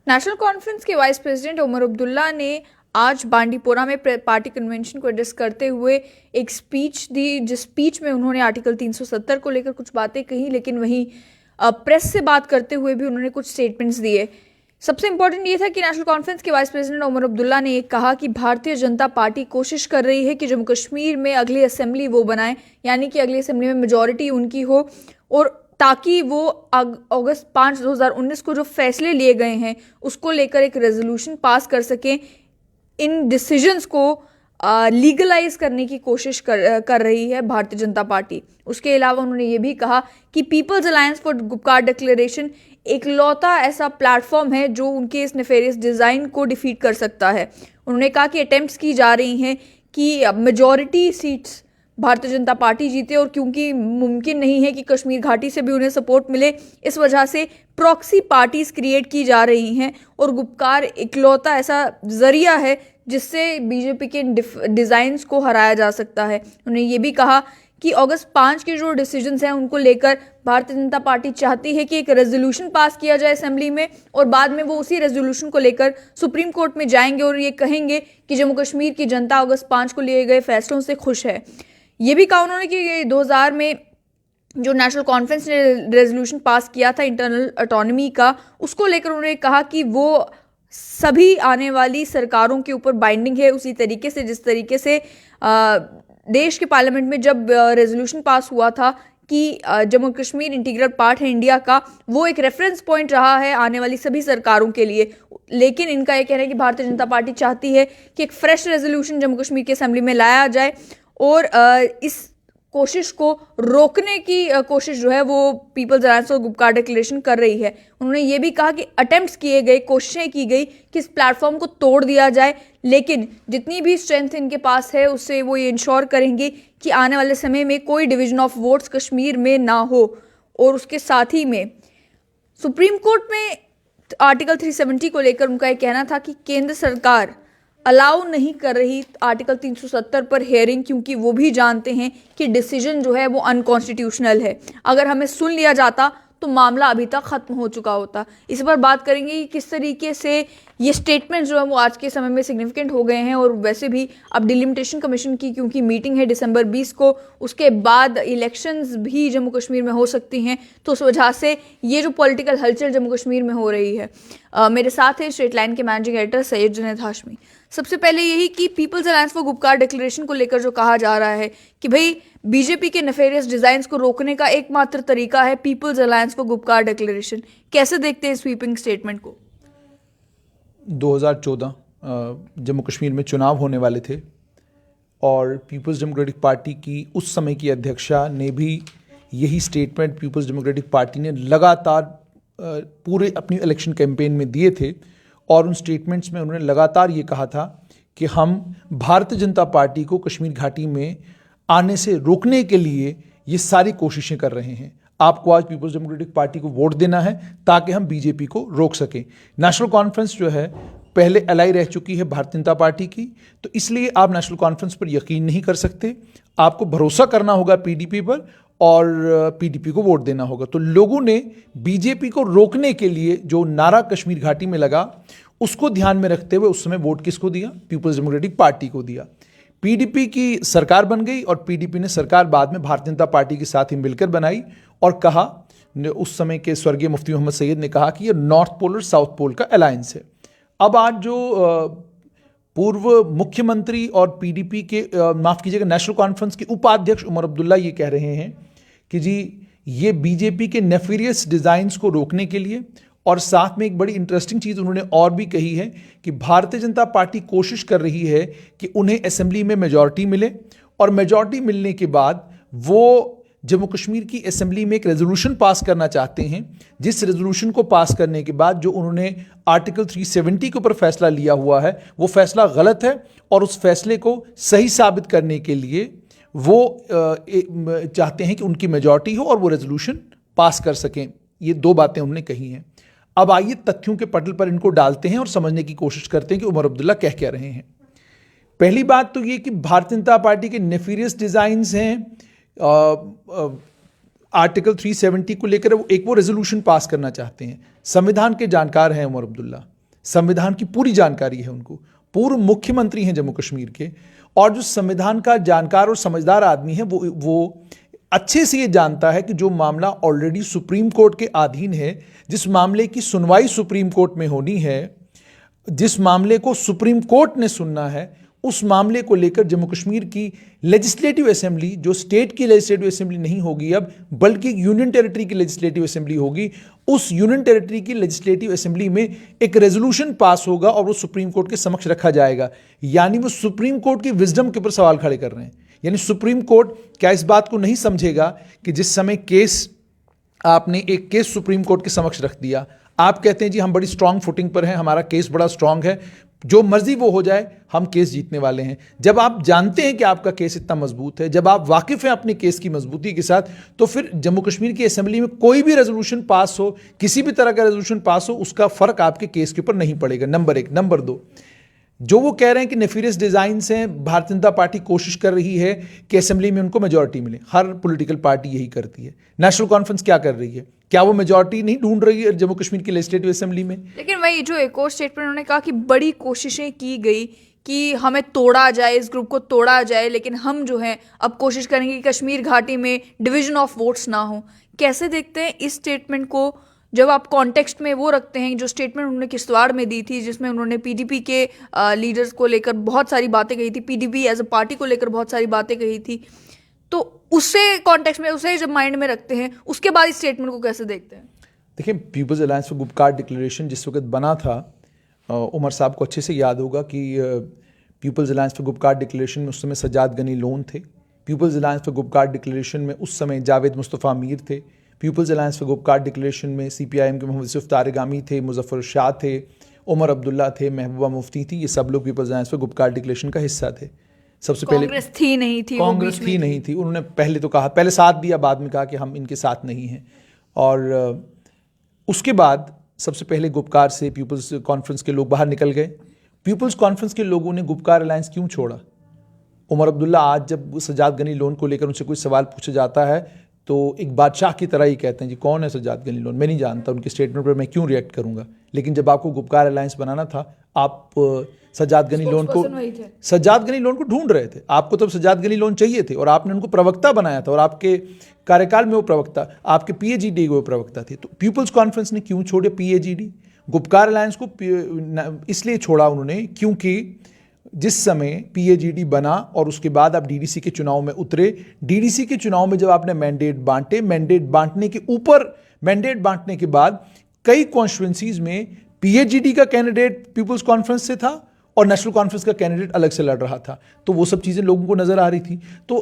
National conference के vice president Omar Abdullah ने आज बांडीपोरा में पार्टी कन्वेंशन को एड्रेस करते हुए एक स्पीच दी, जिस स्पीच में उन्होंने आर्टिकल 370 को लेकर कुछ बातें कही, लेकिन वहीं प्रेस से बात करते हुए भी उन्होंने कुछ स्टेटमेंट्स दिए। सबसे इंपॉर्टेंट ये था कि नेशनल कॉन्फ्रेंस के वाइस प्रेसिडेंट उमर अब्दुल्ला ने एक कहा कि भारतीय जनता पार्टी कोशिश कर रही है कि जम्मू कश्मीर में अगली असेंबली वो बनाए, यानी कि अगली असेंबली में मेजॉरिटी उनकी हो, और ताकि वो अगस्त 5 2019 को जो फैसले लिए गए हैं उसको लेकर एक रेजोल्यूशन पास कर सकें। इन डिसीजंस को लीगलाइज करने की कोशिश कर रही है भारतीय जनता पार्टी। उसके अलावा उन्होंने ये भी कहा कि peoples alliance for Gupkar declaration एकलौता ऐसा प्लेटफॉर्म है जो उनके इस नेफेरियस डिज़ाइन को डिफीट कर सकता है। उन्होंने कहा कि अटेम्प्ट्स की जा रही हैं कि majority seats Bharatiya Janata party जीते, और क्योंकि मुमकिन नहीं है कि कश्मीर घाटी से भी उन्हें सपोर्ट मिले, इस वजह से प्रॉक्सी पार्टीज क्रिएट की जा रही हैं और गुपकार इकलौता ऐसा जरिया है जिससे बीजेपी के डिज़ाइंस को हराया जा सकता है। उन्होंने ये भी कहा कि अगस्त 5 के जो डिसीजंस हैं उनको लेकर भारतीय जनता पार्टी चाहती है कि एक रेजोल्यूशन पास किया जाए असेंबली में, और बाद में वो उसी रेजोल्यूशन को लेकर सुप्रीम कोर्ट में जाएंगे और ये कहेंगे कि जम्मू कश्मीर की जनता अगस्त 5 को लिए गए फैसलों से खुश है। ये भी कहा उन्होंने कि 2000 में जो नेशनल कॉन्फ्रेंस ने रेजोल्यूशन पास किया था इंटरनल ऑटोनॉमी का, उसको लेकर उन्होंने कहा कि वो सभी आने वाली सरकारों के ऊपर बाइंडिंग है, उसी तरीके से जिस तरीके से देश के पार्लियामेंट में जब रेजोल्यूशन पास हुआ था कि जम्मू कश्मीर इंटीग्रल पार्ट है इंडिया का, वो एक रेफरेंस पॉइंट रहा है आने वाली सभी सरकारों के लिए। लेकिन इनका ये कहना है कि भारतीय जनता पार्टी चाहती है कि एक फ्रेश रेजोल्यूशन जम्मू कश्मीर की असेंबली में लाया जाए, और इस कोशिश को रोकने की कोशिश जो है वो पीपल्स अलायंस और गुपकार डिक्लेरेशन कर रही है। उन्होंने ये भी कहा कि अटेम्प्ट्स किए गए, कोशिशें की गई कि इस प्लेटफॉर्म को तोड़ दिया जाए, लेकिन जितनी भी स्ट्रेंथ इनके पास है उससे वो ये इंश्योर करेंगे कि आने वाले समय में कोई डिवीजन ऑफ वोट्स कश्मीर में ना हो। और उसके साथ ही में सुप्रीम कोर्ट में आर्टिकल 370 को लेकर उनका एक कहना था कि केंद्र सरकार अलाउ नहीं कर रही आर्टिकल 370 पर हेयरिंग, क्योंकि वो भी जानते हैं कि डिसीजन जो है वो अनकॉन्स्टिट्यूशनल है। अगर हमें सुन लिया जाता तो मामला अभी तक खत्म हो चुका होता। इस पर बात करेंगे कि किस तरीके से ये स्टेटमेंट जो है वो आज के समय में सिग्निफिकेंट हो गए हैं, और वैसे भी अब डिलिमिटेशन कमीशन की क्योंकि मीटिंग है दिसंबर 20 को, उसके बाद इलेक्शंस भी जम्मू कश्मीर में हो सकती हैं, तो उस वजह से ये जो पॉलिटिकल हलचल जम्मू कश्मीर में हो रही है। मेरे साथ है स्ट्रेट लाइन के मैनेजिंग एडिटर सैयद जुनैद हाशमी। सबसे पहले यही कि peoples alliance for Gupkar declaration को लेकर जो कहा जा रहा है कि भाई बीजेपी के नेफेरियस डिजाइन्स को रोकने का एकमात्र तरीका है people's alliance for Gupkar declaration, कैसे देखते हैं स्वीपिंग स्टेटमेंट को? 2014 जम्मू कश्मीर में चुनाव होने वाले थे और पीपल्स डेमोक्रेटिक पार्टी की उस समय की अध्यक्षा ने भी यही स्टेटमेंट पीपल्स डेमोक्रेटिक पार्टी ने लगातार पूरे अपनी इलेक्शन कैंपेन में दिए थे, और उन स्टेटमेंट्स में उन्होंने लगातार ये कहा था कि हम भारतीय जनता पार्टी को कश्मीर घाटी में आने से रोकने के लिए ये सारी कोशिशें कर रहे हैं। आपको आज पीपल्स डेमोक्रेटिक पार्टी को वोट देना है ताकि हम बीजेपी को रोक सकें। नेशनल कॉन्फ्रेंस जो है पहले एलाई रह चुकी है भारतीय जनता पार्टी की, तो इसलिए आप नेशनल कॉन्फ्रेंस पर यकीन नहीं कर सकते। आपको भरोसा करना होगा पीडीपी पर और पीडीपी को वोट देना होगा। तो लोगों ने बीजेपी को रोकने के लिए जो नारा कश्मीर घाटी में लगा उसको ध्यान में रखते हुए उस समय वोट किसको दिया? पीपल्स डेमोक्रेटिक पार्टी को दिया। पीडीपी की सरकार बन गई और पीडीपी ने सरकार बाद में भारतीय जनता पार्टी के साथ ही मिलकर बनाई, और कहा, उस समय के स्वर्गीय मुफ्ती मोहम्मद सैयद ने कहा कि ये नॉर्थ पोल और साउथ पोल का अलायंस है। अब आज जो पूर्व मुख्यमंत्री और पीडीपी के माफ कीजिएगा नेशनल कॉन्फ्रेंस के उपाध्यक्ष उमर अब्दुल्ला ये कह रहे हैं कि जी ये बीजेपी के नेफेरियस डिजाइन्स को रोकने के लिए, और साथ में एक बड़ी इंटरेस्टिंग चीज़ उन्होंने और भी कही है कि भारतीय जनता पार्टी कोशिश कर रही है कि उन्हें असेंबली में मेजॉरिटी मिले, और मेजॉरिटी मिलने के बाद वो जम्मू कश्मीर की असेंबली में एक रेजोल्यूशन पास करना चाहते हैं, जिस रेजोल्यूशन को पास करने के बाद जो उन्होंने आर्टिकल 370 के ऊपर फैसला लिया हुआ है वो फैसला गलत है, और उस फैसले को सही साबित करने के लिए वो चाहते हैं कि उनकी मेजॉरिटी हो और वो रेजोल्यूशन पास कर सकें। ये दो बातें उन्होंने कही हैं। अब आइए तथ्यों के पटल पर इनको डालते हैं और समझने की कोशिश करते हैं कि उमर अब्दुल्ला कह क्या रहे हैं। पहली बात तो ये कि भारतीय जनता पार्टी के नेफेरियस डिजाइन्स हैं आर्टिकल 370 को लेकर, वो रेजोल्यूशन पास करना चाहते हैं। संविधान के जानकार हैं उमर अब्दुल्ला, संविधान की पूरी जानकारी है उनको, पूर्व मुख्यमंत्री हैं जम्मू कश्मीर के, और जो संविधान का जानकार और समझदार आदमी है वो अच्छे से ये जानता है कि जो मामला ऑलरेडी सुप्रीम कोर्ट के अधीन है, जिस मामले की सुनवाई सुप्रीम कोर्ट में होनी है, जिस मामले को सुप्रीम कोर्ट ने सुनना है, उस मामले को लेकर जम्मू कश्मीर की लेजिस्लेटिव असेंबली, जो स्टेट की लेजिस्लेटिव असेंबली नहीं होगी अब, बल्कि यूनियन टेरिटरी की लेजिस्लेटिव असेंबली होगी, उस यूनियन टेरिटरी की लेजिस्लेटिव असेंबली में एक रेजोल्यूशन पास होगा और वो सुप्रीम कोर्ट के समक्ष रखा जाएगा। यानी वो सुप्रीम कोर्ट की विजडम के ऊपर सवाल खड़े कर रहे हैं। यानी सुप्रीम कोर्ट क्या इस बात को नहीं समझेगा कि जिस समय आपने एक केस सुप्रीम कोर्ट के समक्ष रख दिया, आप कहते हैं जी हम बड़ी स्ट्रांग फुटिंग पर हैं, हमारा केस बड़ा स्ट्रांग है, जो मर्जी वो हो जाए, हम केस जीतने वाले हैं। जब आप जानते हैं कि आपका केस इतना मजबूत है, जब आप वाकिफ हैं अपने केस की मजबूती के साथ, तो फिर जम्मू कश्मीर की असेंबली में कोई भी रेजोल्यूशन पास हो, किसी भी तरह का रेजोल्यूशन पास हो, उसका फर्क आपके केस के ऊपर नहीं पड़ेगा। नंबर एक। नंबर दो, जो वो कह रहे हैं कि नेफिरियस डिजाइन से भारतीय जनता पार्टी कोशिश कर रही है कि असेंबली में उनको मेजॉरिटी मिले। हर पॉलिटिकल पार्टी यही करती है। नेशनल कॉन्फ्रेंस क्या कर रही है? क्या वो मेजॉरिटी नहीं ढूंढ रही है जम्मू कश्मीर की लेजिस्लेटिव असेंबली में? लेकिन वही जो एक और स्टेटमेंट उन्होंने कहा कि बड़ी कोशिशें की गई कि हमें तोड़ा जाए, इस ग्रुप को तोड़ा जाए, लेकिन हम जो हैं अब कोशिश करेंगे कि कश्मीर घाटी में डिवीजन ऑफ वोट्स ना हो। कैसे देखते हैं इस स्टेटमेंट को, जब आप कॉन्टेक्स्ट में वो रखते हैं जो स्टेटमेंट उन्होंने किश्तवाड़ में दी थी, जिसमें उन्होंने पीडीपी के लीडर्स को लेकर बहुत सारी बातें कही थी, पीडीपी एज अ पार्टी को लेकर बहुत सारी बातें कही थी, तो उससे कॉन्टेक्स्ट में, उसे जब माइंड में रखते हैं, उसके बाद इस स्टेटमेंट को कैसे देखते हैं? देखिए, people's alliance for Gupkar declaration जिस वक्त बना था, उमर साहब को अच्छे से याद होगा कि peoples alliance for Gupkar declaration में उस समय सज्जाद गनी लोन थे। People's alliance for Gupkar declaration में उस समय जावेद मुस्तफ़ा मीर थे। People's alliance for Gupkar declaration में CPIM के मोहम्मद यूसुफ तारिगामी थे, मुजफ्फर शाह थे, उमर अब्दुल्ला थे, महबूबा मुफ्ती थी। ये सब लोग people's alliance for Gupkar declaration का हिस्सा थे। सबसे पहले कांग्रेस थी नहीं थी, कांग्रेस थी नहीं थी। उन्होंने पहले तो कहा, पहले साथ दिया, बाद में कहा कि हम इनके साथ नहीं हैं। और उसके बाद सबसे पहले गुपकार से पीपल्स कॉन्फ्रेंस के लोग बाहर निकल गए। पीपल्स कॉन्फ्रेंस के लोगों ने गुपकार अलायंस क्यों छोड़ा? उमर अब्दुल्ला आज जब सज्जाद गनी लोन को लेकर उनसे कोई सवाल पूछा जाता है तो एक बादशाह की तरह ही कहते हैं जी कौन है सज्जाद गनी लोन, मैं नहीं जानता, उनके स्टेटमेंट पर मैं क्यों रिएक्ट करूंगा। लेकिन जब आपको गुपकार अलायंस बनाना था, आप सज्जाद गनी लोन को ढूंढ रहे थे। आपको तब सज्जाद गनी लोन चाहिए थे और आपने उनको प्रवक्ता बनाया था, और आपके कार्यकाल में वो प्रवक्ता, आपके PAGD वो प्रवक्ता थे। तो पीपल्स कॉन्फ्रेंस ने क्यों छोड़े PAGD? गुपकार अलायंस को इसलिए छोड़ा उन्होंने क्योंकि जिस समय PAGD बना और उसके बाद आप DDC के चुनाव में उतरे, DDC के चुनाव में जब आपने मैंडेट बांटे, मैंडेट बांटने के ऊपर, मैंडेट बांटने के बाद कई कॉन्स्टिट्यूंसीज में PAGD का कैंडिडेट पीपल्स कॉन्फ्रेंस से था और नेशनल कॉन्फ्रेंस का कैंडिडेट अलग से लड़ रहा था। तो वो सब चीज़ें लोगों को नज़र आ रही थी। तो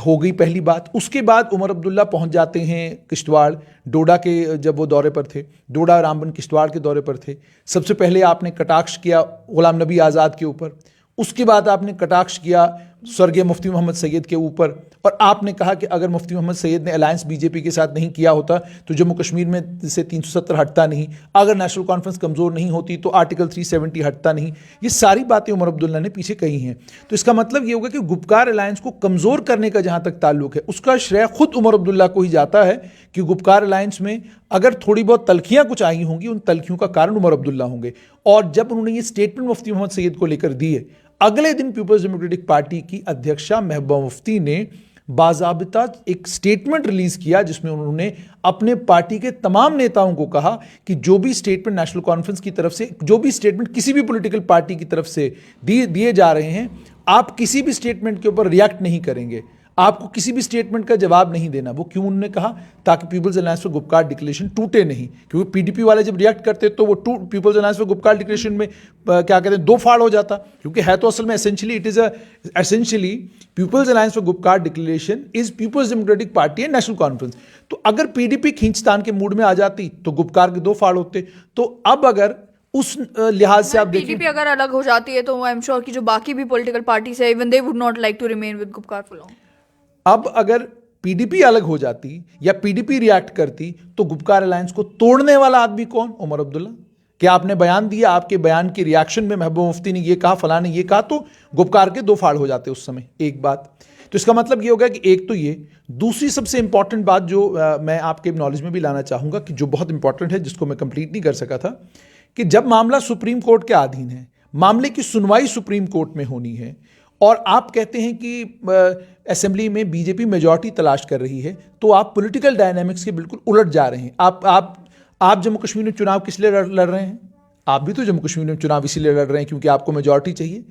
हो गई पहली बात। उसके बाद उमर अब्दुल्ला पहुंच जाते हैं किश्तवाड़, डोडा के, जब वो दौरे पर थे, डोडा रामबन किश्तवाड़ के दौरे पर थे। सबसे पहले आपने कटाक्ष किया गुलाम नबी आज़ाद के ऊपर, उसके बाद आपने कटाक्ष किया स्वर्गीय मुफ्ती मोहम्मद सैयद के ऊपर, और आपने कहा कि अगर मुफ्ती मोहम्मद सैयद ने अलायंस BJP के साथ नहीं किया होता तो जम्मू कश्मीर में से 370 हटता नहीं, अगर नेशनल कॉन्फ्रेंस कमज़ोर नहीं होती तो आर्टिकल 370 हटता नहीं। ये सारी बातें उमर अब्दुल्ला ने पीछे कही हैं। तो इसका मतलब ये होगा कि गुपकार अलायंस को कमज़ोर करने का जहाँ तक ताल्लुक है, उसका श्रेय खुद उमर अब्दुल्ला को ही जाता है कि गुपकार अलायंस में अगर थोड़ी बहुत तलखियाँ कुछ आई होंगी, उन तलखियों का कारण उमर अब्दुल्ला होंगे। और जब उन्होंने ये स्टेटमेंट मुफ्ती मोहम्मद सैयद को लेकर दिए, अगले दिन पीपल्स डेमोक्रेटिक पार्टी की अध्यक्षा महबूबा मुफ्ती ने बाज़ाबिता एक स्टेटमेंट रिलीज किया जिसमें उन्होंने अपने पार्टी के तमाम नेताओं को कहा कि जो भी स्टेटमेंट नेशनल कॉन्फ्रेंस की तरफ से, जो भी स्टेटमेंट किसी भी पॉलिटिकल पार्टी की तरफ से दिए जा रहे हैं, आप किसी भी स्टेटमेंट के ऊपर रिएक्ट नहीं करेंगे, आपको किसी भी स्टेटमेंट का जवाब नहीं देना। वो क्यों उन्होंने कहा? ताकि people's alliance for Gupkar declaration टूटे नहीं, क्योंकि PDP वाले जब रिएक्ट करते तो वो people's alliance for Gupkar declaration में क्या कहते हैं, दो फाड़ हो जाता। क्योंकि है तो असल में essentially people's alliance for Gupkar declaration is people's democratic party and national conference. तो अगर PDP खींचतान के मूड में आ जाती तो गुपकार के दो फाड़ होते। तो अब अगर उस लिहाज से आप देखिए, PDP अगर अलग हो जाती है तो आई एम श्योर कि जो बाकी भी पॉलिटिकल पार्टीज है, even they would not like to remain with Gupkar for long. अब अगर PDP अलग हो जाती या PDP रिएक्ट करती तो गुपकार अलायंस को तोड़ने वाला आदमी कौन? उमर अब्दुल्ला। क्या आपने बयान दिया, आपके बयान के रिएक्शन में महबूबा मुफ्ती ने ये कहा, फलां ने ये कहा, तो गुपकार के दो फाड़ हो जाते उस समय। एक बात तो इसका मतलब ये होगा कि एक तो ये, दूसरी सबसे इंपॉर्टेंट बात जो मैं आपके नॉलेज में भी लाना चाहूंगा कि जो बहुत इंपॉर्टेंट है, जिसको मैं कंप्लीट नहीं कर सका था, कि जब मामला सुप्रीम कोर्ट के अधीन है, मामले की सुनवाई सुप्रीम कोर्ट में होनी है, और आप कहते हैं कि असेंबली में बीजेपी मेजॉरिटी तलाश कर रही है, तो आप पॉलिटिकल डायनामिक्स के बिल्कुल उलट जा रहे हैं। आप जम्मू कश्मीर में चुनाव किस लिए लड़ रहे हैं? आप भी तो जम्मू कश्मीर में चुनाव इसीलिए लड़ रहे हैं क्योंकि आपको मेजॉरिटी चाहिए।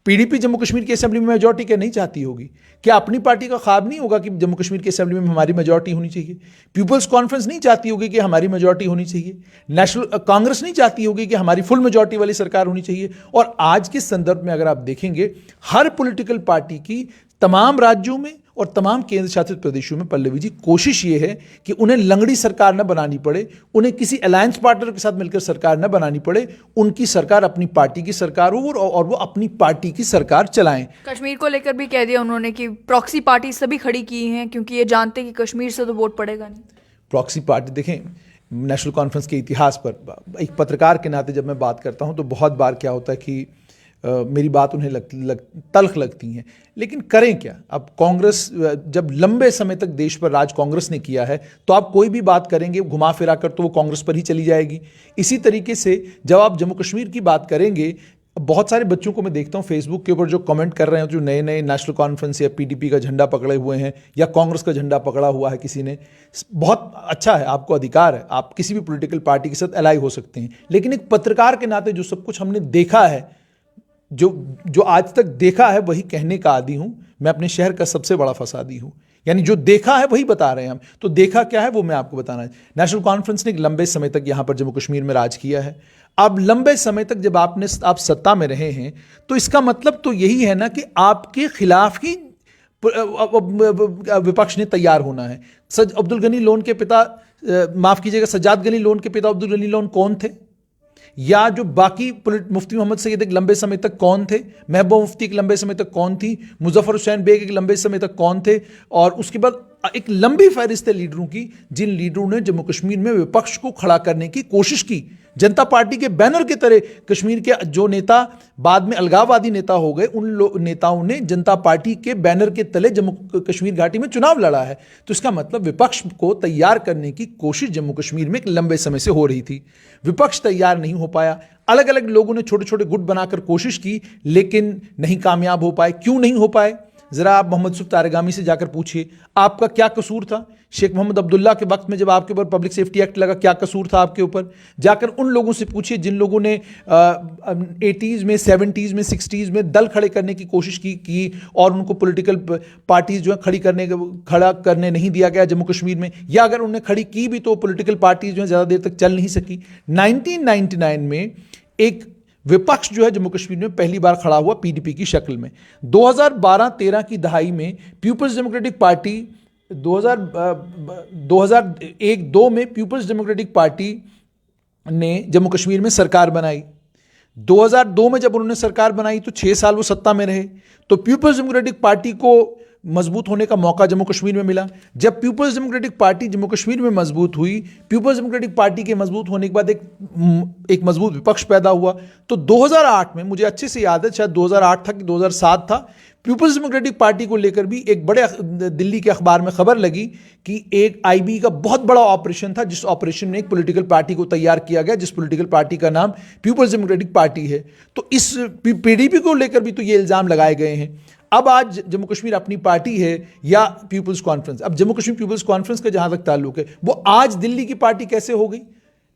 पीडीपी जम्मू कश्मीर की असेंबली में मेजॉरिटी क्या नहीं चाहती होगी? क्या अपनी पार्टी का ख्वाब नहीं होगा कि जम्मू कश्मीर की असेंबली में हमारी मेजॉरिटी होनी चाहिए? पीपल्स कॉन्फ्रेंस नहीं चाहती होगी कि हमारी मेजॉरिटी होनी चाहिए? नेशनल कांग्रेस नहीं चाहती होगी कि हमारी फुल मेजॉरिटी वाली सरकार होनी चाहिए? और आज के संदर्भ में अगर आप देखेंगे, हर पॉलिटिकल पार्टी की तमाम राज्यों में और तमाम केंद्र शासित प्रदेशों में, पल्लवी जी, कोशिश ये है कि उन्हें लंगड़ी सरकार न बनानी पड़े, उन्हें किसी अलायंस पार्टनर के साथ मिलकर सरकार न बनानी पड़े, उनकी सरकार अपनी पार्टी की सरकार हो और वो अपनी पार्टी की सरकार चलाएं। कश्मीर को लेकर भी कह दिया उन्होंने कि प्रॉक्सी पार्टी सभी खड़ी की हैं क्योंकि ये जानते हैं कि कश्मीर से तो वोट पड़ेगा नहीं। प्रॉक्सी पार्टी, देखें, नेशनल कॉन्फ्रेंस के इतिहास पर एक पत्रकार के नाते जब मैं बात करता हूं तो बहुत बार क्या होता है कि मेरी बात उन्हें तल्ख लगती हैं, लेकिन करें क्या? अब कांग्रेस जब लंबे समय तक देश पर राज कांग्रेस ने किया है, तो आप कोई भी बात करेंगे घुमा फिरा कर तो वो कांग्रेस पर ही चली जाएगी। इसी तरीके से जब आप जम्मू कश्मीर की बात करेंगे, बहुत सारे बच्चों को मैं देखता हूं फेसबुक के ऊपर जो कमेंट कर रहे हैं, जो नए नए नेशनल कॉन्फ्रेंस या पीडीपी का झंडा पकड़े हुए हैं या कांग्रेस का झंडा पकड़ा हुआ है किसी ने। बहुत अच्छा है, आपको अधिकार है, आप किसी भी पॉलिटिकल पार्टी के साथ अलाई हो सकते हैं, लेकिन एक पत्रकार के नाते जो सब कुछ हमने देखा है, जो आज तक देखा है, वही कहने का आदी हूं। मैं अपने शहर का सबसे बड़ा फसादी हूं, यानी जो देखा है वही बता रहे हैं हम। तो देखा क्या है वो मैं आपको बताना है। नेशनल कॉन्फ्रेंस ने एक लंबे समय तक यहां पर जम्मू कश्मीर में राज किया है। अब लंबे समय तक जब आप सत्ता में रहे हैं, तो इसका मतलब तो यही है ना कि आपके खिलाफ ही विपक्ष ने तैयार होना है। अब्दुल गनी लोन के पिता, माफ कीजिएगा, सज्जाद गनी लोन के पिता अब्दुल गनी लोन कौन थे? या जो बाकी मुफ्ती मोहम्मद सईद एक लंबे समय तक कौन थे? महबूबा मुफ्ती एक लंबे समय तक कौन थी? मुजफ्फर हुसैन बेग एक लंबे समय तक कौन थे? और उसके बाद एक लंबी फहरिस्त है लीडरों की, जिन लीडरों ने जम्मू कश्मीर में विपक्ष को खड़ा करने की कोशिश की। जनता पार्टी के बैनर के तरह कश्मीर के जो नेता बाद में अलगाववादी नेता हो गए, उन नेताओं ने जनता पार्टी के बैनर के तले जम्मू कश्मीर घाटी में चुनाव लड़ा है। तो इसका मतलब विपक्ष को तैयार करने की कोशिश जम्मू कश्मीर में एक लंबे समय से हो रही थी। विपक्ष तैयार नहीं हो पाया। अलग अलग लोगों ने छोटे छोटे गुट बनाकर कोशिश की, लेकिन नहीं कामयाब हो पाए। क्यों नहीं हो पाए? जरा आप मोहम्मद यूसुफ तारगामी से जाकर पूछिए, आपका क्या कसूर था? शेख मोहम्मद अब्दुल्ला के वक्त में जब आपके ऊपर पब्लिक सेफ्टी एक्ट लगा, क्या कसूर था आपके ऊपर? जाकर उन लोगों से पूछिए जिन लोगों ने 80s में, 70s में, 60s में दल खड़े करने की कोशिश की और उनको पॉलिटिकल पार्टीज जो है खड़ा करने नहीं दिया गया जम्मू कश्मीर में, या अगर उन्होंने खड़ी की भी तो पॉलिटिकल पार्टीज जो है ज़्यादा देर तक चल नहीं सकी। 1999 में एक विपक्ष जो है जम्मू कश्मीर में पहली बार खड़ा हुआ पीडीपी की शक्ल में। 2012-13 की दहाई में पीपल्स डेमोक्रेटिक पार्टी 2001-2 में पीपल्स डेमोक्रेटिक पार्टी ने जम्मू कश्मीर में सरकार बनाई। 2002 में जब उन्होंने सरकार बनाई तो 6 साल वो सत्ता में रहे। तो पीपल्स डेमोक्रेटिक पार्टी को मजबूत होने का मौका जम्मू कश्मीर में मिला। जब people's democratic party Jammu Kashmir में मजबूत हुई, पीपल्स डेमोक्रेटिक पार्टी के मजबूत होने के बाद एक मजबूत विपक्ष पैदा हुआ। तो 2008 में, मुझे अच्छे से याद है, शायद 2008 था कि 2007 था, पीपल्स डेमोक्रेटिक पार्टी को लेकर भी एक बड़े दिल्ली के अखबार में खबर लगी कि एक आईबी का बहुत बड़ा ऑपरेशन था, जिस ऑपरेशन में एक पॉलिटिकल पार्टी को तैयार किया गया, जिस पॉलिटिकल पार्टी का नाम पीपल्स डेमोक्रेटिक पार्टी है। तो इस पीडीपी को लेकर भी तो ये इल्जाम लगाए गए हैं। अब आज जम्मू कश्मीर अपनी पार्टी है या पीपल्स कॉन्फ्रेंस? अब जम्मू कश्मीर पीपल्स कॉन्फ्रेंस का जहां तक ताल्लुक है, वो आज दिल्ली की पार्टी कैसे हो गई?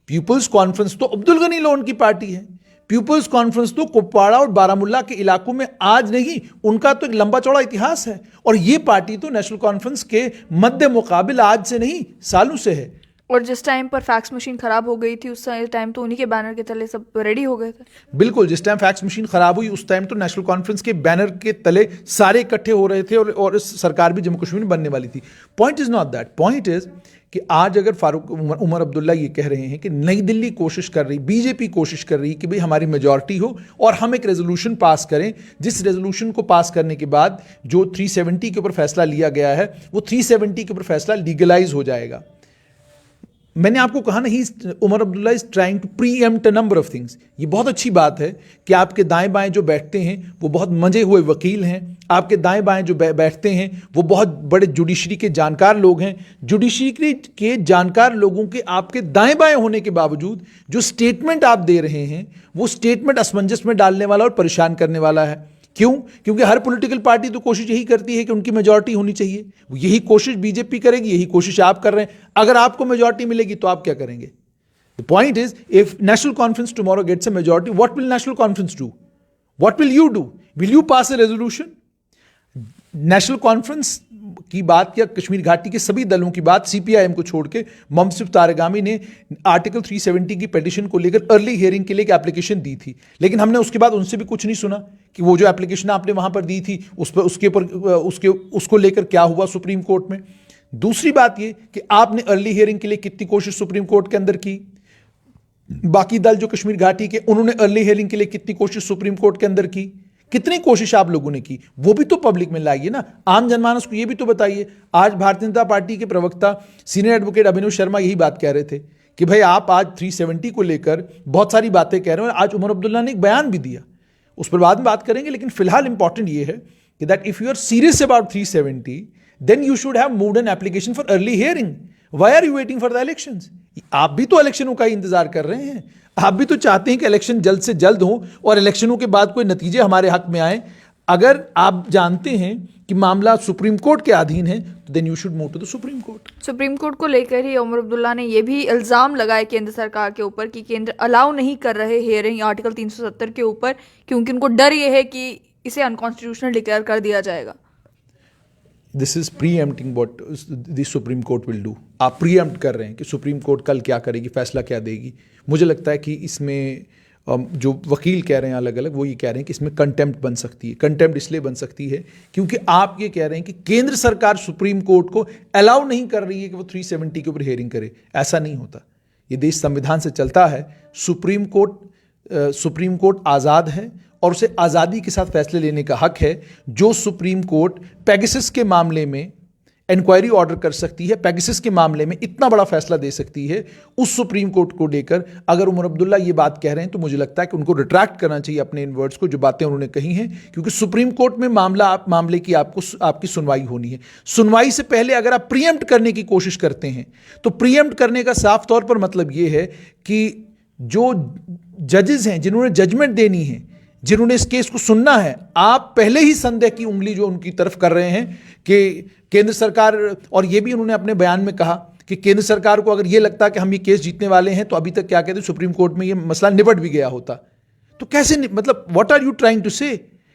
पीपल्स कॉन्फ्रेंस तो अब्दुल गनी लोन की पार्टी है। पीपल्स कॉन्फ्रेंस तो कुपवाड़ा और बारामुल्ला के इलाकों में आज नहीं, उनका तो एक लंबा चौड़ा इतिहास है। और ये पार्टी तो नेशनल कॉन्फ्रेंस के मध्य मुकाबिल आज से नहीं, सालों से है। और जिस टाइम पर फैक्स मशीन खराब हो गई थी, उस टाइम तो उन्हीं के बैनर के तले सब रेडी हो गए थे। बिल्कुल, जिस टाइम फैक्स मशीन खराब हुई उस टाइम तो नेशनल कॉन्फ्रेंस के बैनर के तले सारे इकट्ठे हो रहे थे और सरकार भी जम्मू कश्मीर में बनने वाली थी। Point is not that. Point is कि आज अगर फारूक उमर अब्दुल्ला ये कह रहे हैं कि नई दिल्ली कोशिश कर रही, बीजेपी कोशिश कर रही कि भाई हमारी मेजॉरिटी हो और हम एक रेजोल्यूशन पास करें, जिस रेजोल्यूशन को पास करने के बाद जो 370 के ऊपर फैसला लिया गया है, वो 370 के ऊपर फैसला लीगलाइज हो जाएगा। मैंने आपको कहा ना, Omar Abdullah is trying to preempt a number of things. ये बहुत अच्छी बात है कि आपके दाएं बाएं जो बैठते हैं वो बहुत मंजे हुए वकील हैं, आपके दाएं बाएं जो बैठते हैं वो बहुत बड़े जुडिशरी के जानकार लोग हैं। जुडिशरी के जानकार लोगों के आपके दाएं बाएं होने के बावजूद जो स्टेटमेंट आप दे रहे हैं वो स्टेटमेंट असमंजस में डालने वाला और परेशान करने वाला है। क्यों? क्योंकि हर पॉलिटिकल पार्टी तो कोशिश यही करती है कि उनकी मेजॉरिटी होनी चाहिए। यही कोशिश बीजेपी करेगी, यही कोशिश आप कर रहे हैं। अगर आपको मेजॉरिटी मिलेगी तो आप क्या करेंगे? The point is, if national conference tomorrow gets a majority, what will national conference do? What will you do? Will you pass a resolution? National conference की बात या कश्मीर घाटी के सभी दलों की बात, सीपीआईएम को छोड़ के मोहम्मद सिफ तारगामी ने आर्टिकल 370 की पिटीशन को लेकर अर्ली हियरिंग के लिए एक एप्लीकेशन दी थी, लेकिन हमने उसके बाद उनसे भी कुछ नहीं सुना कि वो जो एप्लीकेशन आपने वहां पर दी थी उसको लेकर क्या हुआ सुप्रीम कोर्ट में। दूसरी बात ये कि आपने अर्ली हियरिंग के लिए कितनी कोशिश सुप्रीम कोर्ट के अंदर की, बाकी दल जो कश्मीर घाटी के उन्होंने अर्ली हियरिंग के लिए कितनी कोशिश सुप्रीम कोर्ट के अंदर की, कितनी कोशिश आप लोगों ने की, वो भी तो पब्लिक में लाइए ना, आम जनमानस को ये भी तो बताइए। आज भारतीय जनता पार्टी के प्रवक्ता सीनियर एडवोकेट अभिनव शर्मा यही बात कह रहे थे कि भाई आप आज 370 को लेकर बहुत सारी बातें कह रहे हो। आज उमर अब्दुल्ला ने एक बयान भी दिया, उस पर बाद में बात करेंगे, लेकिन फिलहाल इंपॉर्टेंट ये है कि that if you are serious about 370 then you should have moved an application for early hearing. Why are you waiting for the elections? आप भी तो इलेक्शनों का ही इंतजार कर रहे हैं, आप भी तो चाहते हैं कि इलेक्शन जल्द से जल्द हो और इलेक्शनों के बाद कोई नतीजे हमारे हक में आए। अगर आप जानते हैं कि मामला सुप्रीम कोर्ट के अधीन है तो then you should move to the supreme court. Supreme court को लेकर ही उमर अब्दुल्ला ने यह भी इल्जाम लगाया केंद्र सरकार के ऊपर कि केंद्र अलाउ नहीं कर रहे हियरिंग आर्टिकल 370 के ऊपर, क्योंकि उनको डर यह है कि इसे अनकॉन्स्टिट्यूशनल डिक्लेयर कर दिया जाएगा। This is preempting what the supreme Court will do. आप प्रीएम्प्ट कर रहे हैं कि सुप्रीम कोर्ट कल क्या करेगी, फैसला क्या देगी। मुझे लगता है कि इसमें जो वकील कह रहे हैं अलग अलग, वो ये कह रहे हैं कि इसमें कंटेम्प्ट बन सकती है। कंटेम्प्ट इसलिए बन सकती है क्योंकि आप ये कह रहे हैं कि केंद्र सरकार सुप्रीम कोर्ट को अलाउ नहीं कर रही है कि वो 370 के ऊपर हियरिंग करे। ऐसा नहीं होता, ये देश संविधान से चलता है। सुप्रीम कोर्ट आज़ाद है और उसे आज़ादी के साथ फैसले लेने का हक है। जो सुप्रीम कोर्ट पेगासस के मामले में इंक्वायरी ऑर्डर कर सकती है, पेगासस के मामले में इतना बड़ा फैसला दे सकती है, उस सुप्रीम कोर्ट को लेकर अगर उमर अब्दुल्ला ये बात कह रहे हैं तो मुझे लगता है कि उनको रिट्रैक्ट करना चाहिए अपने इन वर्ड्स को, जो बातें उन्होंने कही हैं। क्योंकि सुप्रीम कोर्ट में मामले की आपकी सुनवाई होनी है। सुनवाई से पहले अगर आप प्रीएम्प्ट करने की कोशिश करते हैं तो प्रीएम्प्ट करने का साफ तौर पर मतलब ये है कि जो जजेस हैं, जिन्होंने जजमेंट देनी है, जिन्होंने इस केस को सुनना है, आप पहले ही संदेह की उंगली जो उनकी तरफ कर रहे हैं कि केंद्र सरकार, और ये भी उन्होंने अपने बयान में कहा कि केंद्र सरकार को अगर ये लगता है कि हम ये केस जीतने वाले हैं तो अभी तक क्या कहते हैं सुप्रीम कोर्ट में ये मसला निपट भी गया होता। तो कैसे, मतलब what are you trying to say?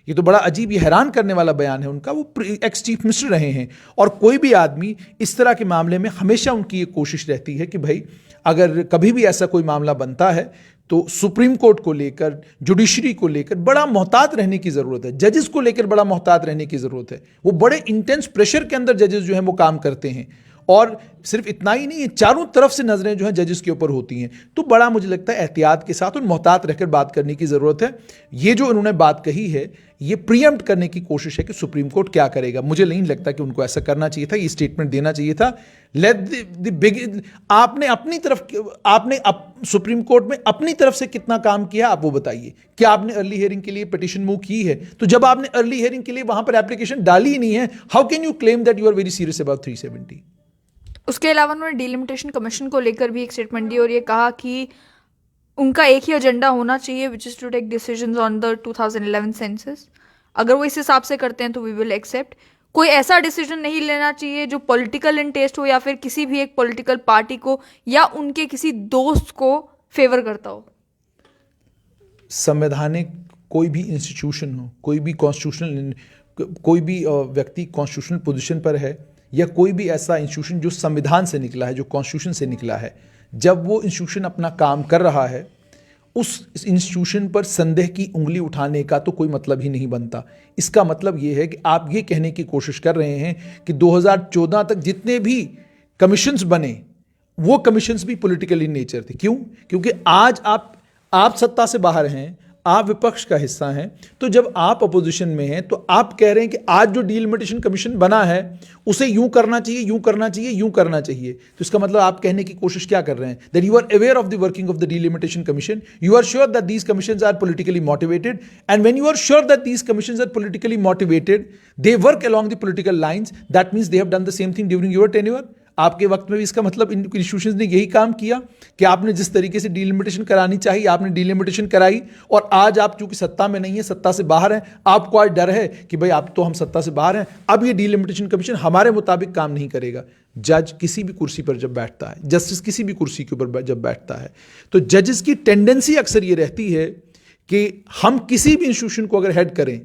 ये तो बड़ा अजीब, ये हैरान करने वाला बयान है उनका। वो एक्स चीफ मिनिस्टर रहे हैं और कोई भी आदमी इस तरह के मामले में हमेशा उनकी ये कोशिश रहती है कि भाई अगर कभी भी ऐसा कोई मामला बनता है तो सुप्रीम कोर्ट को लेकर, जुडिशरी को लेकर बड़ा मोहतात रहने की ज़रूरत है, जजेस को लेकर बड़ा मोहतात रहने की ज़रूरत है। वो बड़े इंटेंस प्रेशर के अंदर जजेस जो हैं वो काम करते हैं और सिर्फ इतना ही नहीं, चारों तरफ से नजरें जो हैं जजेस के ऊपर होती हैं। तो बड़ा मुझे लगता है एहतियात के साथ और मोहतात रहकर बात करने की ज़रूरत है। ये जो उन्होंने बात कही है ये प्रीएम्प्ट करने की कोशिश है कि सुप्रीम कोर्ट क्या करेगा। मुझे नहीं लगता कि उनको ऐसा करना चाहिए था, ये स्टेटमेंट देना चाहिए था। आपने सुप्रीम कोर्ट में अपनी तरफ से कितना काम किया आप वो बताइए। क्या आपने अर्ली हियरिंग के लिए पिटीशन मूव की है? तो जब आपने अर्ली हियरिंग के लिए वहां पर एप्लीकेशन डाली ही नहीं है, how can you claim that you are very serious about 370? उसके अलावा उन्होंने डिलिमिटेशन कमीशन को लेकर भी एक स्टेटमेंट दी और ये कहा कि उनका एक ही एजेंडा होना चाहिए, which is to take decisions on the 2011 census. अगर वो इस हिसाब से करते हैं तो वी विल एक्सेप्ट। कोई ऐसा डिसीजन नहीं लेना चाहिए जो पॉलिटिकल इन टेस्ट हो या फिर किसी भी एक पॉलिटिकल पार्टी को या उनके किसी दोस्त को फेवर करता हो। संवैधानिक कोई भी इंस्टीट्यूशन हो, कोई भी कॉन्स्टिट्यूशनल, कोई भी व्यक्ति कॉन्स्टिट्यूशनल पोजीशन पर है या कोई भी ऐसा इंस्टीट्यूशन जो संविधान से निकला है, जो कॉन्स्टिट्यूशन से निकला है, जब वो इंस्टीट्यूशन अपना काम कर रहा है उस इंस्टीट्यूशन पर संदेह की उंगली उठाने का तो कोई मतलब ही नहीं बनता। इसका मतलब ये है कि आप ये कहने की कोशिश कर रहे हैं कि 2014 तक जितने भी कमीशंस बने वो कमीशंस भी पॉलिटिकल इन नेचर थे। क्यों? क्योंकि आज आप सत्ता से बाहर हैं, आप विपक्ष का हिस्सा हैं, तो जब आप अपोजिशन में हैं तो आप कह रहे हैं कि आज जो डीलिमिटेशन कमीशन बना है उसे यूं करना चाहिए, यूं करना चाहिए, यूं करना चाहिए। तो इसका मतलब आप कहने की कोशिश क्या कर रहे हैं? That you are aware of the working of the delimitation commission, you are sure that these commissions are politically motivated, and when you are sure that these commissions are politically motivated, they work along the political lines, that means they have done the same thing during your tenure. आपके वक्त में भी इसका मतलब इन institutions ने यही काम किया कि आपने जिस तरीके से डीलिमिटेशन करानी चाहिए आपने डीलिमिटेशन कराई, और आज आप चूंकि सत्ता में नहीं है, सत्ता से बाहर हैं, आपको आज डर है कि भाई अब तो हम सत्ता से बाहर हैं, अब ये डीलिमिटेशन कमीशन हमारे मुताबिक काम नहीं करेगा। जज किसी भी कुर्सी पर जब बैठता है, जस्टिस किसी भी कुर्सी के ऊपर जब बैठता है, तो जजेस की टेंडेंसी अक्सर ये रहती है कि हम किसी भी इंस्टीट्यूशन को अगर हेड करें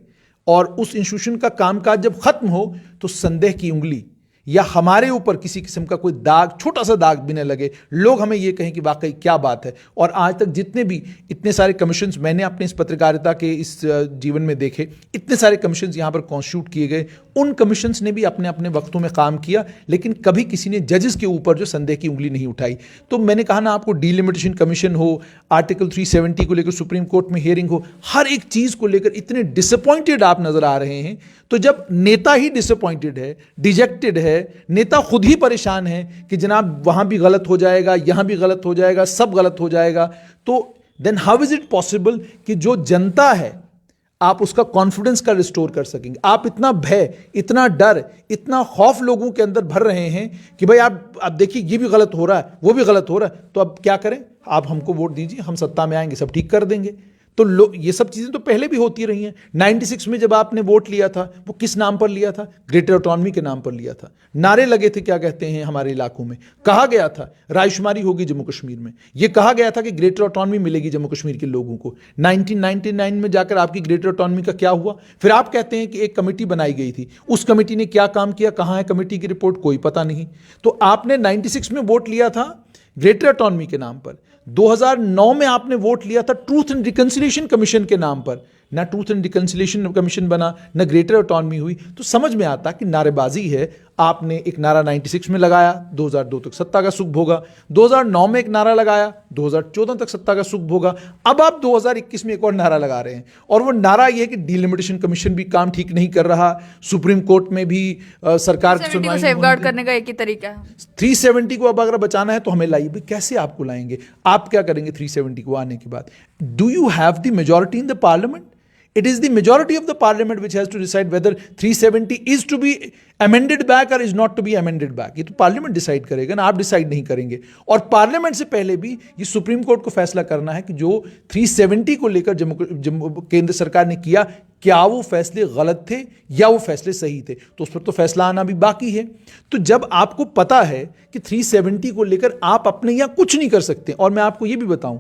और उस इंस्टीट्यूशन का कामकाज जब खत्म हो तो संदेह की उंगली या हमारे ऊपर किसी किस्म का कोई दाग, छोटा सा दाग भी न लगे, लोग हमें ये कहें कि वाकई क्या बात है। और आज तक जितने भी इतने सारे कमीशंस मैंने अपने इस पत्रकारिता के इस जीवन में देखे, इतने सारे कमीशंस यहाँ पर कॉन्स्टिट्यूट किए गए, उन कमीशंस ने भी अपने अपने वक्तों में काम किया, लेकिन कभी किसी ने जजेस के ऊपर जो संदेह की उंगली नहीं उठाई। तो मैंने कहा ना आपको, डीलिमिटेशन कमीशन हो, आर्टिकल 370 को लेकर सुप्रीम कोर्ट में हियरिंग हो, हर एक चीज़ को लेकर इतने डिसअपॉइंटेड आप नजर आ रहे हैं। तो जब नेता ही डिसअपॉइंटेड है, डिजेक्टेड है, नेता खुद ही परेशान है कि जनाब वहां भी गलत हो जाएगा, यहां भी गलत हो जाएगा, सब गलत हो जाएगा, तो then how is it possible कि जो जनता है आप उसका कॉन्फिडेंस का रिस्टोर कर सकेंगे? आप इतना भय, इतना डर, इतना खौफ लोगों के अंदर भर रहे हैं कि भाई आप देखिए ये भी गलत हो रहा है, वो भी गलत हो रहा है, तो अब क्या करें? आप हमको वोट दीजिए, हम सत्ता में आएंगे, सब ठीक कर देंगे। तो ये सब चीज़ें तो पहले भी होती रही हैं। 96 में जब आपने वोट लिया था, वो किस नाम पर लिया था? ग्रेटर ऑटोनॉमी के नाम पर लिया था। नारे लगे थे, क्या कहते हैं, हमारे इलाकों में कहा गया था रायशुमारी होगी जम्मू कश्मीर में, ये कहा गया था कि ग्रेटर ऑटोनॉमी मिलेगी जम्मू कश्मीर के लोगों को। 1999 में जाकर आपकी ग्रेटर ऑटोनॉमी का क्या हुआ? फिर आप कहते हैं कि एक कमेटी बनाई गई थी, उस कमेटी ने क्या काम किया, कहाँ है कमेटी की रिपोर्ट, कोई पता नहीं। तो आपने 96 में वोट लिया था ग्रेटर ऑटोनॉमी के नाम पर, 2009 में आपने वोट लिया था ट्रूथ एंड रिकंसिलिएशन कमीशन के नाम पर, ना ट्रूथ एंड रिकंसिलिएशन कमीशन बना, ना ग्रेटर ऑटोनॉमी हुई। तो समझ में आता कि नारेबाजी है। आपने एक नारा 96 में लगाया, 2002 तक सत्ता का सुख भोगा, 2009 में एक नारा लगाया, 2014 तक सत्ता का सुख भोगा, अब आप 2021 में एक और नारा लगा रहे हैं, और वो नारा ये है कि डीलिमिटेशन कमीशन भी काम ठीक नहीं कर रहा, सुप्रीम कोर्ट में भी सरकार की सुनवाई सेफगार्ड करने का एक ही तरीका है 370 को। अब अगर बचाना है तो हमें लाइए। भाई कैसे आपको लाएंगे? आप क्या करेंगे 370 को आने के बाद? Do you have the majority in the parliament? It is the majority of the parliament which has to decide whether 370 is to be amended back or is not to be amended back. ये तो parliament decide करेगा ना, आप decide नहीं करेंगे। और parliament से पहले भी ये सुप्रीम कोर्ट को फैसला करना है कि जो 370 को लेकर जम्मू केंद्र सरकार ने किया, क्या वो फैसले गलत थे या वो फैसले सही थे, तो उस पर तो फैसला आना भी बाकी है। तो जब आपको पता है कि 370 को लेकर आप अपने यहाँ कुछ नहीं कर सकते, और मैं आपको ये भी बताऊं,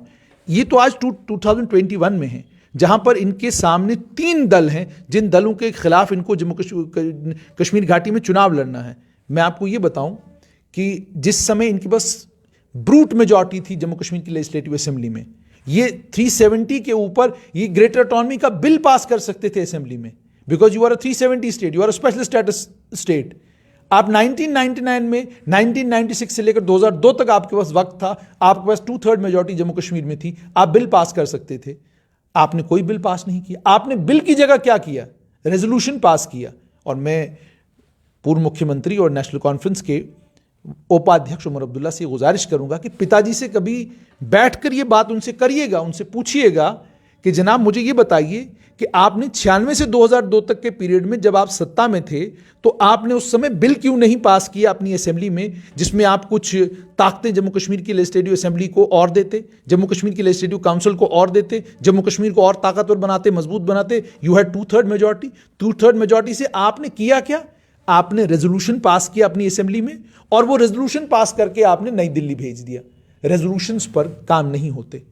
ये तो आज 2021 में है, जहां पर इनके सामने 3 दल हैं जिन दलों के खिलाफ इनको जम्मू कश्मीर घाटी में चुनाव लड़ना है। मैं आपको ये बताऊं कि जिस समय इनके पास ब्रूट मेजॉरिटी थी जम्मू कश्मीर की लेजिस्लेटिव असेंबली में, ये 370 के ऊपर ये ग्रेटर ऑटोनॉमी का बिल पास कर सकते थे असेंबली में, because you are a 370 state, you are a special status state. आप 1999 में, 1996 से लेकर 2002 तक आपके पास वक्त था, आपके पास 2/3 मेजॉरिटी जम्मू कश्मीर में थी, आप बिल पास कर सकते थे। आपने कोई बिल पास नहीं किया। आपने बिल की जगह क्या किया? रेजोल्यूशन पास किया। और मैं पूर्व मुख्यमंत्री और नेशनल कॉन्फ्रेंस के उपाध्यक्ष उमर अब्दुल्ला से गुजारिश करूंगा कि पिताजी से कभी बैठकर ये बात उनसे करिएगा, उनसे पूछिएगा कि जनाब मुझे ये बताइए कि आपने 96 से 2002 तक के पीरियड में जब आप सत्ता में थे, तो आपने उस समय बिल क्यों नहीं पास किया अपनी असेंबली में, जिसमें आप कुछ ताकतें जम्मू कश्मीर की लेजिस्लेटिव असेंबली को और देते, जम्मू कश्मीर की लेजिस्लेटिव काउंसिल को और देते, जम्मू कश्मीर को और ताकतवर बनाते, मजबूत बनाते। You had 2/3 majority. 2/3 मेजॉरिटी से आपने किया क्या? आपने रेजोल्यूशन पास किया अपनी असेंबली में, और वो रेजोल्यूशन पास करके आपने नई दिल्ली भेज दिया। रेजोल्यूशंस पर काम नहीं होते।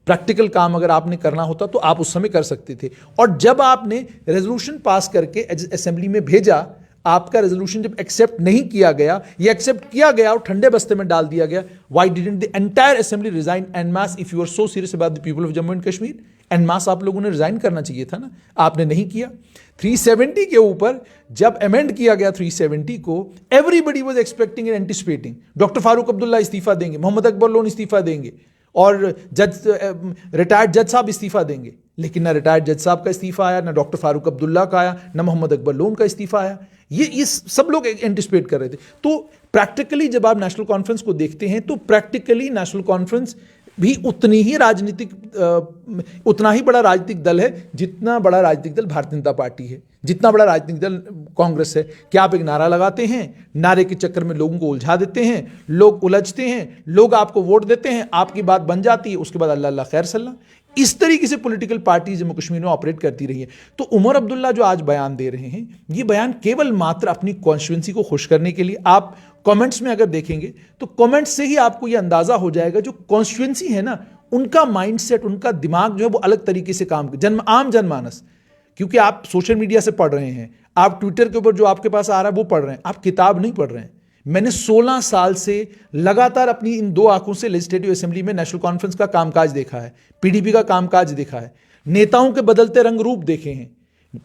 प्रैक्टिकल काम अगर आपने करना होता तो आप उस समय कर सकते थे। और जब आपने रेजोल्यूशन पास करके असेंबली में भेजा, आपका रेजोल्यूशन जब एक्सेप्ट नहीं किया गया या एक्सेप्ट किया गया और ठंडे बस्ते में डाल दिया गया, why didn't the entire assembly resign en masse? If you are so serious about the people of Jammu and Kashmir, en masse आप लोगों ने रिजाइन करना चाहिए था ना, आपने नहीं किया। 370 के ऊपर जब अमेंड किया गया 370 को, everybody was expecting and anticipating doctor Farooq Abdullah इस्तीफा देंगे, मोहम्मद अकबर लोन इस्तीफा देंगे, और रिटायर्ड जज साहब इस्तीफा देंगे, लेकिन ना रिटायर्ड जज साहब का इस्तीफा आया, ना डॉक्टर फारूक अब्दुल्ला का आया, ना मोहम्मद अकबर लोन का इस्तीफा आया। ये सब लोग एंटिसिपेट कर रहे थे। तो प्रैक्टिकली जब आप नेशनल कॉन्फ्रेंस को देखते हैं तो प्रैक्टिकली नेशनल कॉन्फ्रेंस भी उतना ही बड़ा राजनीतिक दल है जितना बड़ा राजनीतिक दल भारतीय जनता पार्टी है, जितना बड़ा राजनीतिक दल कांग्रेस है। कि आप एक नारा लगाते हैं, नारे के चक्कर में लोगों को उलझा देते हैं, लोग उलझते हैं, लोग आपको वोट देते हैं, आपकी बात बन जाती है, उसके बाद अल्लाह अल्लाह खैर सल्ला। इस तरीके से पॉलिटिकल पार्टी जम्मू कश्मीर में ऑपरेट करती रही है। तो उमर अब्दुल्ला जो आज बयान दे रहे हैं, ये बयान केवल मात्र अपनी कॉन्स्टिट्यूंसी को खुश करने के लिए। आप कमेंट्स में अगर देखेंगे तो कमेंट्स से ही आपको यह अंदाजा हो जाएगा जो कॉन्स्टिट्यूंसी है ना, उनका माइंडसेट, उनका दिमाग जो है वो अलग तरीके से काम आम जनमानस, क्योंकि आप सोशल मीडिया से पढ़ रहे हैं, आप ट्विटर के ऊपर जो आपके पास आ रहा है वो पढ़ रहे हैं, आप किताब नहीं पढ़ रहे हैं। मैंने 16 साल से लगातार अपनी इन 2 आंखों से लेजिस्लेटिव असेंबली में नेशनल कॉन्फ्रेंस का कामकाज देखा है, पीडीपी का कामकाज देखा है, नेताओं के बदलते रंग रूप देखे हैं,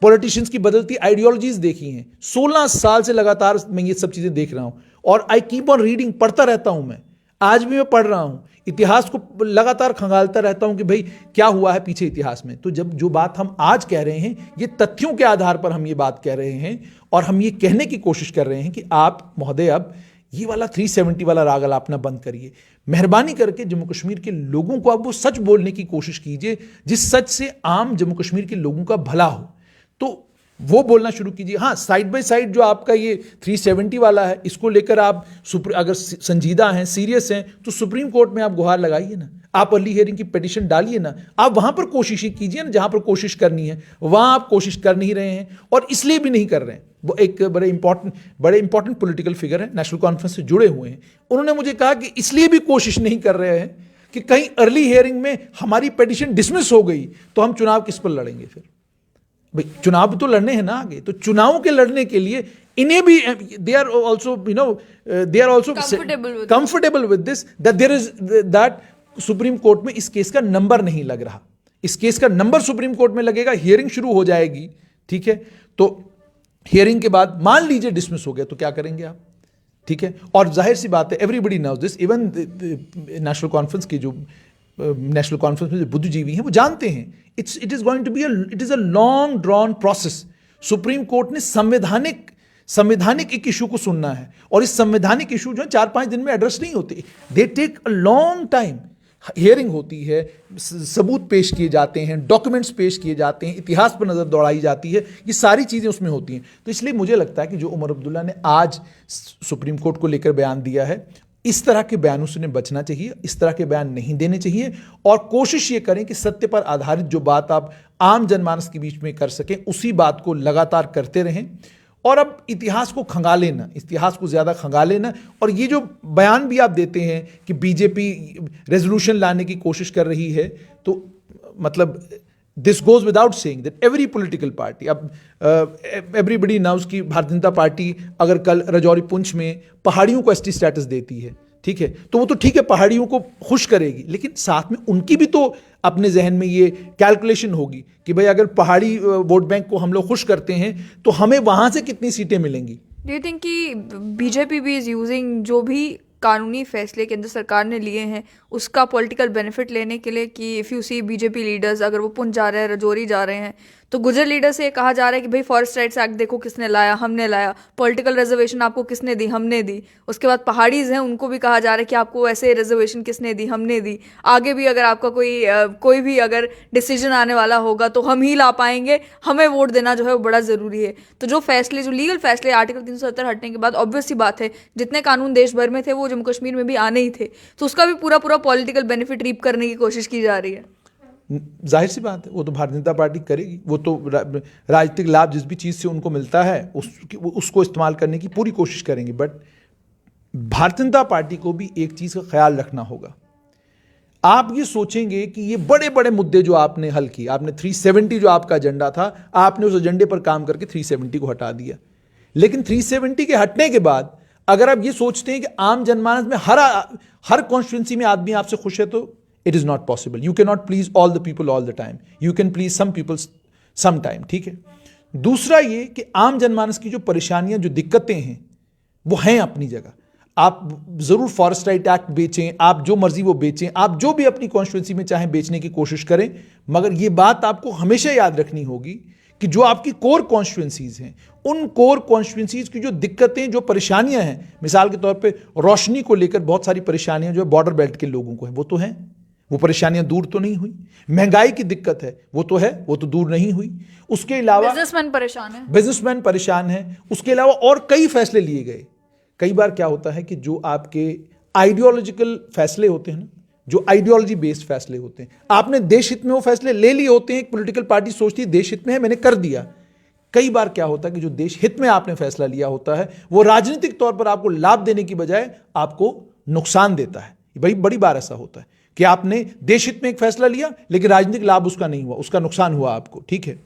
पॉलिटिशियंस की बदलती आइडियोलॉजीज देखी हैं। 16 साल से लगातार मैं ये सब चीजें देख रहा हूं और आई कीप ऑन रीडिंग, पढ़ता रहता हूं। मैं आज भी मैं पढ़ रहा हूं, इतिहास को लगातार खंगालता रहता हूं कि भाई क्या हुआ है पीछे इतिहास में। तो जब जो बात हम आज कह रहे हैं, ये तथ्यों के आधार पर हम ये बात कह रहे हैं और हम ये कहने की कोशिश कर रहे हैं कि आप महोदय अब ये वाला 370 वाला राग अलापना बंद करिए। मेहरबानी करके जम्मू कश्मीर के लोगों को अब वो सच बोलने की कोशिश कीजिए जिस सच से आम जम्मू कश्मीर के लोगों का भला हो, तो वो बोलना शुरू कीजिए। हाँ, साइड बाय साइड जो आपका ये 370 वाला है, इसको लेकर आप अगर संजीदा हैं, सीरियस हैं, तो सुप्रीम कोर्ट में आप गुहार लगाइए ना, आप अर्ली हियरिंग की पिटीशन डालिए ना, आप वहां पर कोशिश कीजिए ना जहां पर कोशिश करनी है। वहां आप कोशिश कर नहीं रहे हैं और इसलिए भी नहीं कर रहे हैं। वो एक बड़े इंपॉर्टेंट पॉलिटिकल फिगर है, नेशनल कॉन्फ्रेंस से जुड़े हुए हैं, उन्होंने मुझे कहा कि इसलिए भी कोशिश नहीं कर रहे हैं कि कहीं अर्ली हियरिंग में हमारी पिटीशन डिसमिस हो गई तो हम चुनाव किस पर लड़ेंगे। फिर भाई चुनाव भी तो लड़ने हैं ना आगे, तो चुनाव के लड़ने के लिए इन्हें भी they are also comfortable with this that supreme court में इस केस का नंबर नहीं लग रहा। इस केस का नंबर सुप्रीम कोर्ट में लगेगा, हियरिंग शुरू हो जाएगी, ठीक है। तो हियरिंग के बाद मान लीजिए डिसमिस हो गया तो क्या करेंगे आप, ठीक है। और जाहिर सी बात है, everybody knows this, even national conference की जो नेशनल कॉन्फ्रेंस में जो बुद्धिजीवी हैं वो जानते हैं it is going to be it is a long drawn process. Supreme court ने संवैधानिक एक इशू को सुनना है और इस संवैधानिक इशू जो 4-5 दिन में एड्रेस नहीं होती, they take a long time. Hearing होती है, सबूत पेश किए जाते हैं, डॉक्यूमेंट्स पेश किए जाते हैं, इतिहास पर नज़र दौड़ाई जाती है, ये सारी चीज़ें उसमें होती हैं। तो इसलिए मुझे लगता है कि जो उमर अब्दुल्ला ने आज सुप्रीम कोर्ट को लेकर बयान दिया है, इस तरह के बयानों से उन्हें बचना चाहिए, इस तरह के बयान नहीं देने चाहिए और कोशिश ये करें कि सत्य पर आधारित जो बात आप आम जनमानस के बीच में कर सकें, उसी बात को लगातार करते रहें। और अब इतिहास को खंगाले ना, इतिहास को ज़्यादा खंगाले ना। और ये जो बयान भी आप देते हैं कि बीजेपी रेजोल्यूशन लाने की कोशिश कर रही है, तो मतलब this goes without saying that every political party, अब एवरीबडी नाउज की भारतीय जनता पार्टी अगर कल राजौरी पुंछ में पहाड़ियों को एसटी स्टेटस देती है, ठीक है, तो वो तो ठीक है, पहाड़ियों को खुश करेगी, लेकिन साथ में उनकी भी तो अपने जहन में ये कैलकुलेशन होगी कि भाई अगर पहाड़ी वोट बैंक को हम लोग खुश करते हैं तो हमें वहां से कितनी सीटें मिलेंगी। डू यू थिंक कि बीजेपी भी इज यूजिंग जो भी कानूनी फैसले केंद्र सरकार ने लिए हैं उसका पॉलिटिकल बेनिफिट लेने के लिए, कि if you see BJP leaders अगर वो पुंछ जा रहे हैं, राजौरी जा रहे हैं, तो गुजर लीडर से ये कहा जा रहा है कि भाई फॉरेस्ट राइट्स एक्ट देखो किसने लाया, हमने लाया, पॉलिटिकल रिजर्वेशन आपको किसने दी, हमने दी। उसके बाद पहाड़ीज हैं, उनको भी कहा जा रहा है कि आपको ऐसे रिजर्वेशन किसने दी, हमने दी। आगे भी अगर आपका कोई भी अगर डिसीजन आने वाला होगा तो हम ही ला पाएंगे, हमें वोट देना जो है वो बड़ा ज़रूरी है। तो जो फैसले, जो लीगल फैसले आर्टिकल 370 हटने के बाद ऑब्वियस सी बात है जितने कानून देश भर में थे वो जम्मू कश्मीर में भी आने ही थे, तो उसका भी पूरा पॉलिटिकल बेनिफिट रीप करने की कोशिश की जा रही है। जाहिर सी बात है, वो तो भारतीय जनता पार्टी करेगी, वो तो राजनीतिक लाभ जिस भी चीज़ से उनको मिलता है उसको इस्तेमाल करने की पूरी कोशिश करेंगे। बट भारतीय जनता पार्टी को भी एक चीज़ का ख्याल रखना होगा। आप ये सोचेंगे कि ये बड़े बड़े मुद्दे जो आपने हल किए, आपने 370 जो आपका एजेंडा था, आपने उस एजेंडे पर काम करके 370 को हटा दिया। लेकिन 370 के हटने के बाद अगर आप ये सोचते हैं कि आम जनमानस में हर कॉन्स्टिट्यूंसी में आदमी आपसे खुश है, तो it is not possible. You can not please all the people all the time, you can please some people some time, ठीक है। दूसरा ये कि आम जनमानस की जो परेशानियां, जो दिक्कतें हैं, वो हैं अपनी जगह। आप जरूर फॉरेस्ट राइट एक्ट बेचें, आप जो मर्जी वो बेचें, आप जो भी अपनी कॉन्स्टिट्यूंसी में चाहें बेचने की कोशिश करें, मगर ये बात आपको हमेशा याद रखनी होगी कि जो आपकी कोर कॉन्स्टिट्यूंसीज हैं, उन कोर कॉन्स्टिट्यूंसीज की जो दिक्कतें, जो परेशानियां हैं, मिसाल के तौर पे रोशनी को लेकर बहुत सारी परेशानियां जो बॉर्डर बेल्ट के लोगों को है, वो तो हैं, वो परेशानियां दूर तो नहीं हुई। महंगाई की दिक्कत है, वो तो है, वो तो दूर नहीं हुई। उसके अलावा बिजनेसमैन परेशान है। उसके अलावा और कई फैसले लिए गए। कई बार क्या होता है कि जो आपके आइडियोलॉजिकल फैसले होते हैं ना, जो आइडियोलॉजी बेस्ड फैसले होते हैं, आपने देश हित में वो फैसले ले लिए होते हैं, एक पॉलिटिकल पार्टी सोचती है देश हित में है, मैंने कर दिया। कई बार क्या होता है कि जो देश हित में आपने फैसला लिया होता है, वो राजनीतिक तौर पर आपको लाभ देने की बजाय आपको नुकसान देता है। बड़ी बार ऐसा होता है कि आपने देश हित में एक फैसला लिया, लेकिन राजनीतिक लाभ उसका नहीं हुआ, उसका नुकसान हुआ आपको, ठीक है।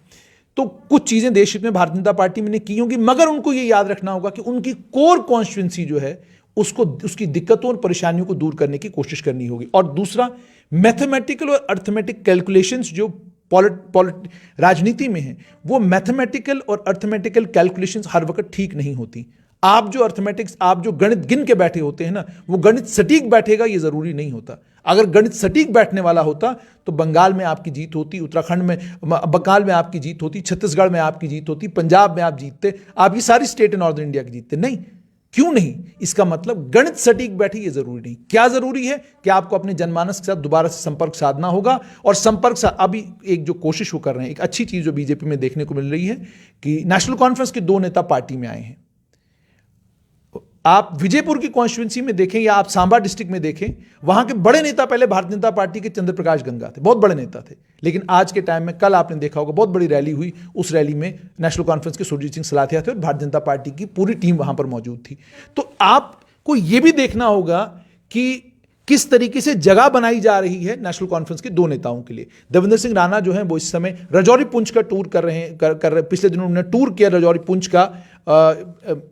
तो कुछ चीजें देश हित में भारतीय जनता पार्टी में ने की होंगी, मगर उनको ये याद रखना होगा कि उनकी कोर कॉन्स्टिट्यूंसी जो है, उसको, उसकी दिक्कतों और परेशानियों को दूर करने की कोशिश करनी होगी। और दूसरा, मैथमेटिकल और अर्थमेटिक कैलकुलेशंस जो राजनीति में है, वो मैथमेटिकल और अर्थमेटिकल कैलकुलेशंस हर वक्त ठीक नहीं होती। आप जो अर्थमेटिक्स, आप जो गणित गिन के बैठे होते हैं ना, वो गणित सटीक बैठेगा ये जरूरी नहीं होता। अगर गणित सटीक बैठने वाला होता तो बंगाल में आपकी जीत होती, उत्तराखंड में, बंगाल में आपकी जीत होती, छत्तीसगढ़ में आपकी जीत होती, पंजाब में आप जीतते, आप ये सारी स्टेट नॉर्दर्न इंडिया की जीतते। नहीं, क्यों नहीं? इसका मतलब गणित सटीक बैठे ये जरूरी नहीं। क्या जरूरी है कि आपको अपने जनमानस के साथ दोबारा से संपर्क साधना होगा। और अभी एक जो कोशिश वो कर रहे हैं, एक अच्छी चीज जो बीजेपी में देखने को मिल रही है कि नेशनल कॉन्फ्रेंस के 2 नेता पार्टी में आए हैं। आप विजयपुर की कॉन्स्टिट्यूंसी में देखें या आप सांबा डिस्ट्रिक्ट में देखें, वहां के बड़े नेता पहले भारतीय जनता पार्टी के चंद्र प्रकाश गंगा थे, बहुत बड़े नेता थे। लेकिन आज के टाइम में, कल आपने देखा होगा, बहुत बड़ी रैली हुई, उस रैली में नेशनल कॉन्फ्रेंस के सुरजीत सिंह सलाथिया थे और भारतीय जनता पार्टी की पूरी टीम वहां पर मौजूद थी। तो आपको यह भी देखना होगा कि किस तरीके से जगह बनाई जा रही है नेशनल कॉन्फ्रेंस के 2 नेताओं के लिए। देवेंद्र सिंह राणा जो हैं, वो इस समय रजौरी पुंछ का टूर कर रहे हैं, पिछले दिनों उन्होंने टूर किया रजौरी पुंछ का,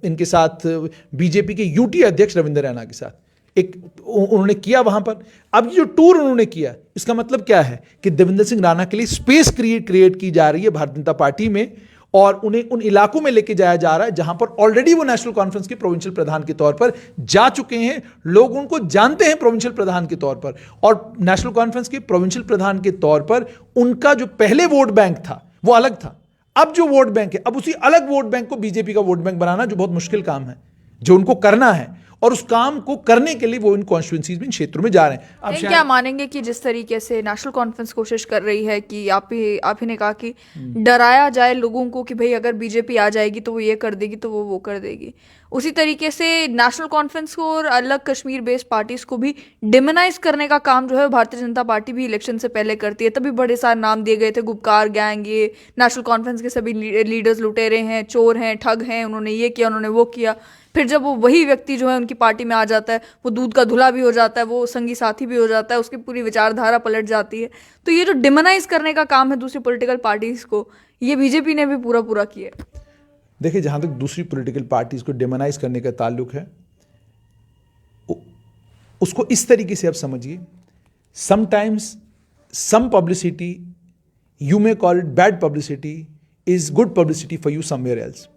इनके साथ बीजेपी के यूटी अध्यक्ष रविंद्र रैना के साथ एक उन्होंने किया वहां पर। अब जो टूर उन्होंने किया, इसका मतलब क्या है कि देवेंद्र सिंह राणा के लिए स्पेस क्रिएट की जा रही है भारतीय जनता पार्टी में, और उन्हें उन इलाकों में लेके जाया जा रहा है जहां पर ऑलरेडी वो नेशनल कॉन्फ्रेंस के प्रोविंशियल प्रधान के तौर पर जा चुके हैं। लोग उनको जानते हैं प्रोविंशियल प्रधान के तौर पर, और नेशनल कॉन्फ्रेंस के प्रोविंशियल प्रधान के तौर पर उनका जो पहले वोट बैंक था वो अलग था। अब जो वोट बैंक है, अब उसी अलग वोट बैंक को बीजेपी का वोट बैंक बनाना जो बहुत मुश्किल काम है, जो उनको करना है, और उस काम को करने के लिए वो इन कॉन्स्टिट्यूंसीज में, इन क्षेत्रों में जा रहे हैं। अब क्या मानेंगे कि जिस तरीके से नेशनल कॉन्फ्रेंस कोशिश कर रही है कि आप ही ने कहा कि डराया जाए लोगों को कि भाई अगर बीजेपी आ जाएगी तो वो ये कर देगी, तो वो कर देगी, उसी तरीके से नेशनल कॉन्फ्रेंस को और अलग कश्मीर बेस्ड पार्टीज को भी डिमोनाइज करने का काम जो है भारतीय जनता पार्टी भी इलेक्शन से पहले करती है। तभी बड़े सारे नाम दिए गए थे, गुपकार गैंग, ये नेशनल कॉन्फ्रेंस के सभी लीडर्स लुटेरे हैं, चोर हैं, ठग हैं, उन्होंने ये किया, उन्होंने वो किया। फिर जब वो वही व्यक्ति जो है उनकी पार्टी में आ जाता है, वो दूध का धुला भी हो जाता है, वो संगी साथी भी हो जाता है, उसकी पूरी विचारधारा पलट जाती है। तो ये जो डिमोनाइज करने का काम है दूसरी पॉलिटिकल पार्टीज को, ये बीजेपी ने भी पूरा किया। देखिए, जहां तक दूसरी पॉलिटिकल पार्टीज को डिमोनाइज करने का ताल्लुक है, उसको इस तरीके से आप समझिए, sometimes some publicity, you may call it bad publicity, is good publicity for you somewhere else.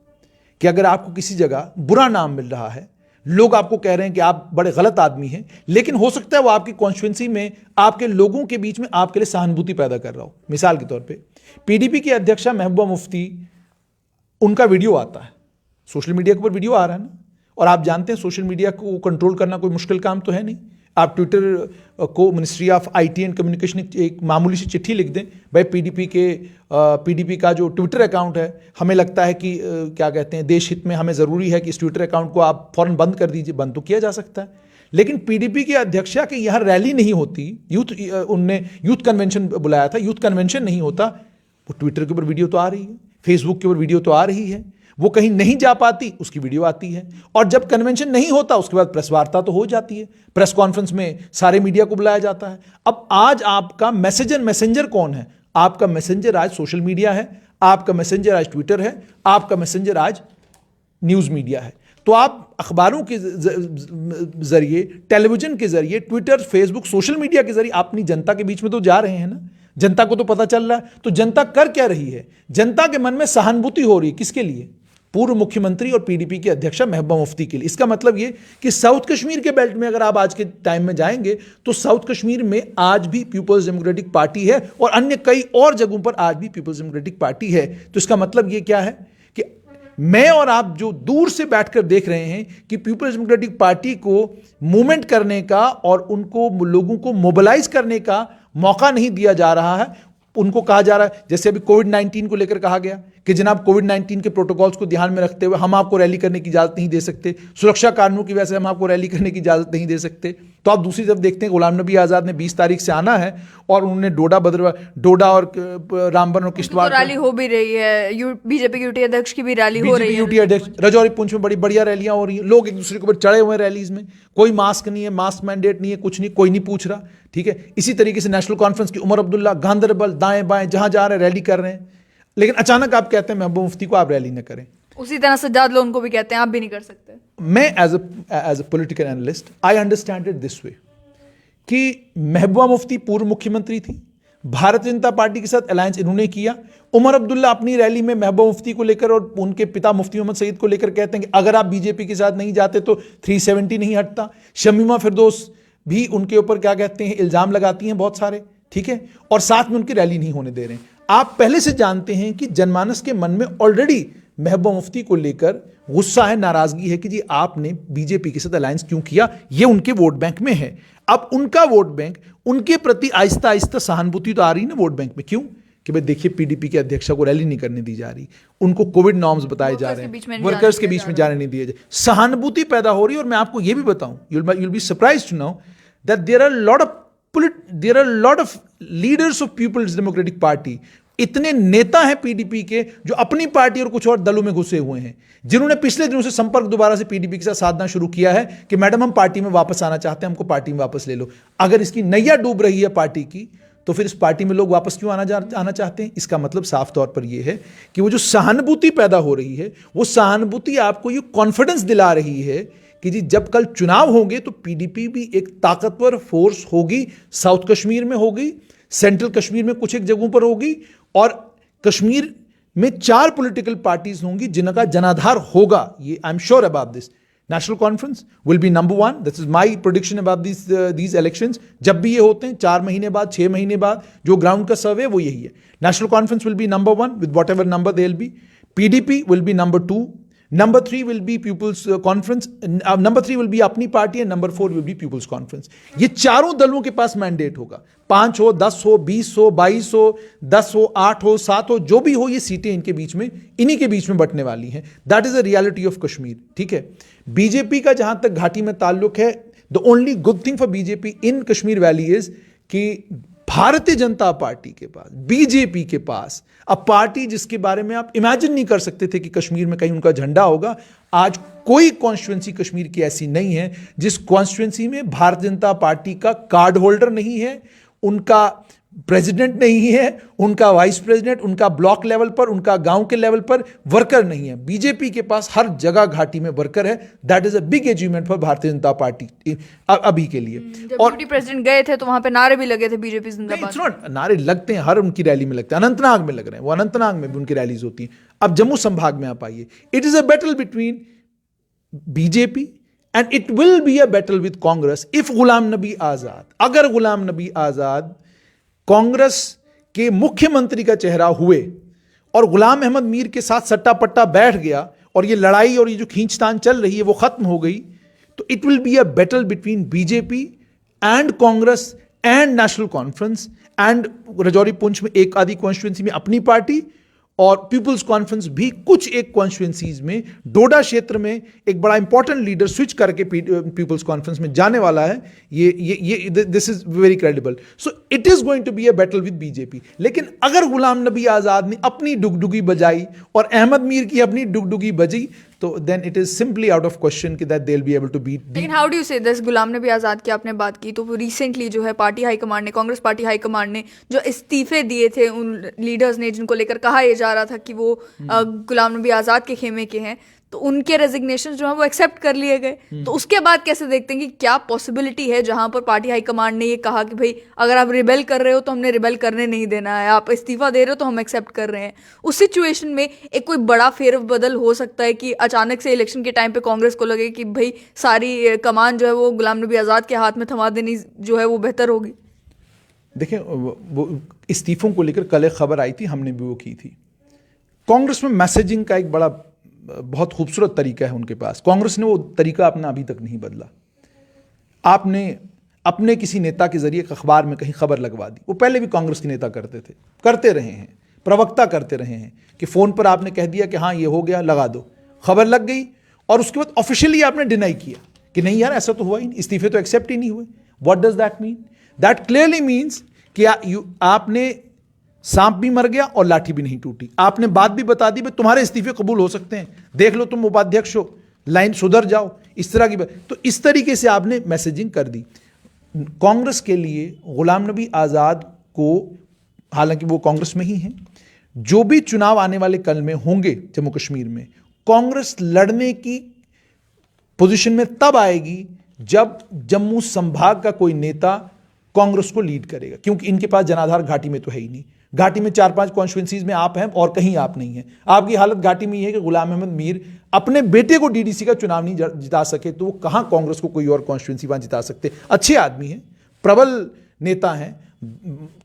कि अगर आपको किसी जगह बुरा नाम मिल रहा है, लोग आपको कह रहे हैं कि आप बड़े गलत आदमी हैं, लेकिन हो सकता है वो आपकी कॉन्स्टिट्यूंसी में, आपके लोगों के बीच में आपके लिए सहानुभूति पैदा कर रहा हो। मिसाल के तौर पे पीडीपी की अध्यक्षा महबूबा मुफ्ती, उनका वीडियो आता है, सोशल मीडिया के ऊपर वीडियो आ रहा है ना, और आप जानते हैं सोशल मीडिया को कंट्रोल करना कोई मुश्किल काम तो है नहीं। आप ट्विटर को, ministry of IT and communication, एक मामूली सी चिट्ठी लिख दें, भाई पीडीपी का जो ट्विटर अकाउंट है, हमें लगता है कि क्या कहते हैं, देश हित में हमें ज़रूरी है कि इस ट्विटर अकाउंट को आप फौरन बंद कर दीजिए। बंद तो किया जा सकता है, लेकिन पीडीपी की अध्यक्षा के यहाँ रैली नहीं होती, उनने यूथ कन्वेंशन बुलाया था, यूथ कन्वेंशन नहीं होता, वो ट्विटर के ऊपर वीडियो तो आ रही है, फेसबुक के ऊपर वीडियो तो आ रही है, वो कहीं नहीं जा पाती, उसकी वीडियो आती है, और जब कन्वेंशन नहीं होता उसके बाद प्रेस वार्ता तो हो जाती है, प्रेस कॉन्फ्रेंस में सारे मीडिया को बुलाया जाता है। अब आज आपका मैसेंजर कौन है? आपका मैसेंजर आज सोशल मीडिया है, आपका मैसेंजर आज ट्विटर है, आपका मैसेंजर आज न्यूज़ मीडिया है। तो आप अखबारों के जरिए, टेलीविजन के जरिए, ट्विटर, फेसबुक, सोशल मीडिया के जरिए अपनी जनता के बीच में तो जा रहे हैं ना, जनता को तो पता चल रहा है। तो जनता कर क्या रही है? जनता के मन में सहानुभूति हो रही है, किसके लिए? पूर्व मुख्यमंत्री और पीडीपी की अध्यक्षा महबूबा मुफ्ती के लिए। इसका मतलब ये कि साउथ कश्मीर के बेल्ट में अगर आप आज के टाइम में जाएंगे तो साउथ कश्मीर में आज भी पीपल्स डेमोक्रेटिक पार्टी है और अन्य कई और जगहों पर आज भी पीपल्स डेमोक्रेटिक पार्टी है। तो इसका मतलब ये क्या है कि मैं और आप जो दूर से बैठकर देख रहे हैं कि पीपल्स डेमोक्रेटिक पार्टी को मूवमेंट करने का और उनको लोगों को मोबिलाइज करने का मौका नहीं दिया जा रहा है। उनको कहा जा रहा है, जैसे अभी कोविड-19 को लेकर कहा गया कि जनाब कोविड-19 के प्रोटोकॉल्स को ध्यान में रखते हुए हम आपको रैली करने की इजाजत नहीं दे सकते, सुरक्षा कारणों की वजह से हम आपको रैली करने की इजाजत नहीं दे सकते। तो आप दूसरी तरफ देखते हैं गुलाम नबी आज़ाद ने 20 तारीख से आना है और उन्होंने डोडा और रामबन और किश्तवाड़ रैली हो भी रही है, बीजेपी के यूटी अध्यक्ष की भी रैली हो रही है, यूटी अध्यक्ष रजौरी पुंछ में बड़ी बढ़िया रैलियां हो रही हैं, लोग एक दूसरे के ऊपर चढ़े हुए हैं रैलीज में, कोई मास्क नहीं है, मास्क मैंडेट नहीं है, कुछ नहीं, कोई नहीं पूछ रहा, ठीक है। इसी तरीके से नेशनल कॉन्फ्रेंस की उमर अब्दुल्ला गांधरबल दाएं बाएं जहां जा रहे हैं रैली कर रहे हैं, लेकिन अचानक आप कहते हैं महबूबा मुफ्ती को आप रैली न करें। उसी तरह सज्जाद लोन को भी कहते हैं आप भी नहीं कर सकते। मैं as a political analyst I understand it this way कि महबूबा मुफ्ती पूर्व मुख्यमंत्री थी, भारतीय जनता पार्टी के साथ अलायंस इन्होंने किया। उमर अब्दुल्ला अपनी रैली में महबूबा मुफ्ती को लेकर और उनके पिता मुफ्ती मोहम्मद सईद को लेकर कहते हैं कि अगर आप बीजेपी के साथ नहीं जाते तो 370 नहीं हटता। शमीमा फिरदौस भी उनके ऊपर क्या कहते हैं इल्जाम लगाती हैं बहुत सारे, ठीक है, और साथ में उनकी रैली नहीं होने दे रहे हैं। आप पहले से जानते हैं कि जनमानस के मन में ऑलरेडी महबूबा मुफ्ती को लेकर गुस्सा है, नाराजगी है कि जी आपने बीजेपी के साथ अलायंस क्यों किया, ये उनके वोट बैंक में है। अब उनका वोट बैंक उनके प्रति आहिस्ता आहिस्ता सहानुभूति तो आ रही ना वोट बैंक में, क्यों कि भाई देखिए पीडीपी के अध्यक्षा को रैली नहीं करने दी जा रही, उनको कोविड नॉर्म्स बताए जा रहे हैं, वर्कर्स के बीच में जाने नहीं दिए जाए, सहानुभूति पैदा हो रही है। और मैं आपको यह भी बताऊं, you'll be surprised to know that there are a lot of leaders of People's Democratic Party, इतने नेता हैं पीडीपी के जो अपनी पार्टी और कुछ और दलों में घुसे हुए हैं, जिन्होंने पिछले दिनों से संपर्क दोबारा से पीडीपी के साथ साधना शुरू किया है कि मैडम हम पार्टी में वापस आना चाहते हैं, हमको पार्टी में वापस ले लो। अगर इसकी नैया डूब रही है पार्टी की तो फिर इस पार्टी में लोग वापस क्यों आना चाहते हैं? इसका मतलब साफ तौर पर यह है कि वो जो सहानुभूति पैदा हो रही है वो सहानुभूति आपको ये कॉन्फिडेंस दिला रही है कि जी जब कल चुनाव होंगे तो पीडीपी भी एक ताकतवर फोर्स होगी, साउथ कश्मीर में होगी, सेंट्रल कश्मीर में कुछ एक जगहों पर होगी और कश्मीर में 4 पॉलिटिकल पार्टीज होंगी जिनका जनाधार होगा। ये I am sure about this. National Conference will be number 1, this is my prediction about these elections. जब भी ये होते हैं 4 महीने बाद 6 महीने बाद जो ग्राउंड का सर्वे वो यही है। National Conference will be number 1 with whatever number they will be, PDP will be number 2, number 3 will be People's Conference, number 3 will be Apni Party and number 4 will be People's Conference. ये चारों दलों के पास मैंडेट होगा, 5 हो, 10 हो, 20 हो, 22 हो, 10 हो, 8 हो, 7 हो, जो भी हो, ये सीटें इनके बीच में, इन्हीं के बीच में बंटने वाली हैं। That is a reality of Kashmir, ठीक है। बीजेपी का जहां तक घाटी में ताल्लुक है, the only good thing for BJP in Kashmir valley is कि भारतीय जनता पार्टी के पास, बीजेपी के पास अब पार्टी जिसके बारे में आप इमेजिन नहीं कर सकते थे कि कश्मीर में कहीं उनका झंडा होगा, आज कोई कॉन्स्टिट्यूंसी कश्मीर की ऐसी नहीं है जिस कॉन्स्टिट्यूंसी में भारतीय जनता पार्टी का कार्ड होल्डर नहीं है, उनका प्रेसिडेंट नहीं है, उनका वाइस प्रेसिडेंट, उनका ब्लॉक लेवल पर, उनका गांव के लेवल पर वर्कर नहीं है। बीजेपी के पास हर जगह घाटी में वर्कर है। That is a big achievement for Bharatiya Janata party अभी के लिए। और प्रेसिडेंट गए थे तो वहां पे नारे भी लगे थे बीजेपी जिंदाबाद। नारे लगते हैं, हर उनकी रैली में लगते हैं, अनंतनाग में लग रहे हैं, वो अनंतनाग में भी उनकी रैलीज होती हैं। अब जम्मू संभाग में आप आइए, it is a battle between BJP and it will be a battle with Congress if Ghulam Nabi Azad, अगर गुलाम नबी आजाद कांग्रेस के मुख्यमंत्री का चेहरा हुए और गुलाम अहमद मीर के साथ सट्टा पट्टा बैठ गया और ये लड़ाई और ये जो खींचतान चल रही है वो खत्म हो गई, तो it will be a battle between BJP and Congress and national conference and Rajouri Poonch में एक आधी कॉन्स्टिट्यूंसी में अपनी पार्टी और पीपुल्स कॉन्फ्रेंस भी कुछ एक कॉन्स्टिट्यूंसीज में, डोडा क्षेत्र में एक बड़ा इंपॉर्टेंट लीडर स्विच करके पीपुल्स कॉन्फ्रेंस में जाने वाला है। ये this is very credible. So it is going to be a battle with BJP. लेकिन अगर गुलाम नबी आजाद ने अपनी डुगडुगी बजाई और अहमद मीर की अपनी डुगडुगी बजी तो then it is simply out of question कि that they will be able to beat. लेकिन how do you say this, Ghulam Nabi Azad की आपने बात की, तो वो रिसेंटली जो है पार्टी हाईकमांड ने, कांग्रेस पार्टी हाईकमांड ने जो इस्तीफे दिए थे उन लीडर्स ने जिनको लेकर कहा यह जा रहा था कि वो गुलाम नबी आजाद के खेमे के हैं, तो उनके रेजिग्नेशन जो है वो एक्सेप्ट कर लिए गए। तो उसके बाद कैसे देखते हैं कि क्या पॉसिबिलिटी है जहां पर पार्टी हाईकमांड ने ये कहा कि भाई अगर आप रिबेल कर रहे हो तो हमने रिबेल करने नहीं देना है, आप इस्तीफा दे रहे हो तो हम एक्सेप्ट कर रहे हैं। उस सिचुएशन में एक कोई बड़ा फेरबदल हो सकता है कि अचानक से इलेक्शन के टाइम पे कांग्रेस को लगे कि भाई सारी कमान जो है वो गुलाम नबी आज़ाद के हाथ में थमा देनी जो है वो बेहतर होगी। देखिए, वो इस्तीफों को लेकर कल एक खबर आई थी, हमने भी वो की थी। कांग्रेस में मैसेजिंग का एक बड़ा बहुत खूबसूरत तरीका है उनके पास। कांग्रेस ने वो तरीका अपना अभी तक नहीं बदला। आपने अपने किसी नेता के जरिए अखबार में कहीं खबर लगवा दी, वो पहले भी कांग्रेस के नेता करते थे, करते रहे हैं, प्रवक्ता करते रहे हैं कि फोन पर आपने कह दिया कि हाँ ये हो गया, लगा दो, खबर लग गई, और उसके बाद ऑफिशियली आपने डिनाई किया कि नहीं यार ऐसा तो हुआ ही नहीं, इस्तीफे तो एक्सेप्ट ही नहीं हुए। What does that mean? That clearly means कि आपने सांप भी मर गया और लाठी भी नहीं टूटी। आपने बात भी बता दी, तुम्हारे इस्तीफे कबूल हो सकते हैं, देख लो तुम उपाध्यक्ष हो, लाइन सुधर जाओ, इस तरह की बात। तो इस तरीके से आपने मैसेजिंग कर दी। कांग्रेस के लिए गुलाम नबी आज़ाद को, हालांकि वो कांग्रेस में ही हैं, जो भी चुनाव आने वाले कल में होंगे जम्मू कश्मीर में, कांग्रेस लड़ने की पोजीशन में तब आएगी जब जम्मू संभाग का कोई नेता कांग्रेस को लीड करेगा, क्योंकि इनके पास जनाधार घाटी में तो है ही नहीं। घाटी में 4-5 कॉन्स्टिट्यूंसीज में आप हैं और कहीं आप नहीं हैं। आपकी हालत घाटी में यह है कि गुलाम अहमद मीर अपने बेटे को डीडीसी का चुनाव नहीं जिता सके, तो वो कहां कांग्रेस को कोई और कॉन्स्टिट्यूंसी वहां जिता सकते। अच्छे आदमी हैं, प्रबल नेता हैं,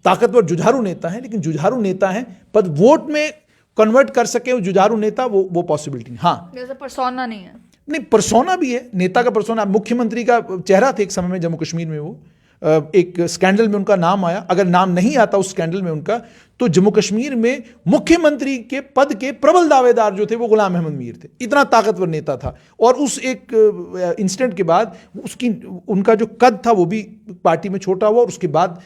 ताकतवर जुझारू नेता हैं, लेकिन जुझारू नेता हैं पर वोट में कन्वर्ट कर सके वो जुझारू नेता, वो पॉसिबिलिटी नहीं। हाँ, जैसे परसोना नहीं है, नहीं परसोना भी है, नेता का परसोना। मुख्यमंत्री का चेहरा थे एक समय में जम्मू कश्मीर में, वो एक स्कैंडल में उनका नाम आया। अगर नाम नहीं आता उस स्कैंडल में उनका, तो जम्मू कश्मीर में मुख्यमंत्री के पद के प्रबल दावेदार जो थे वो गुलाम अहमद मीर थे। इतना ताकतवर नेता था, और उस एक इंसिडेंट के बाद उनका जो कद था वो भी पार्टी में छोटा हुआ, और उसके बाद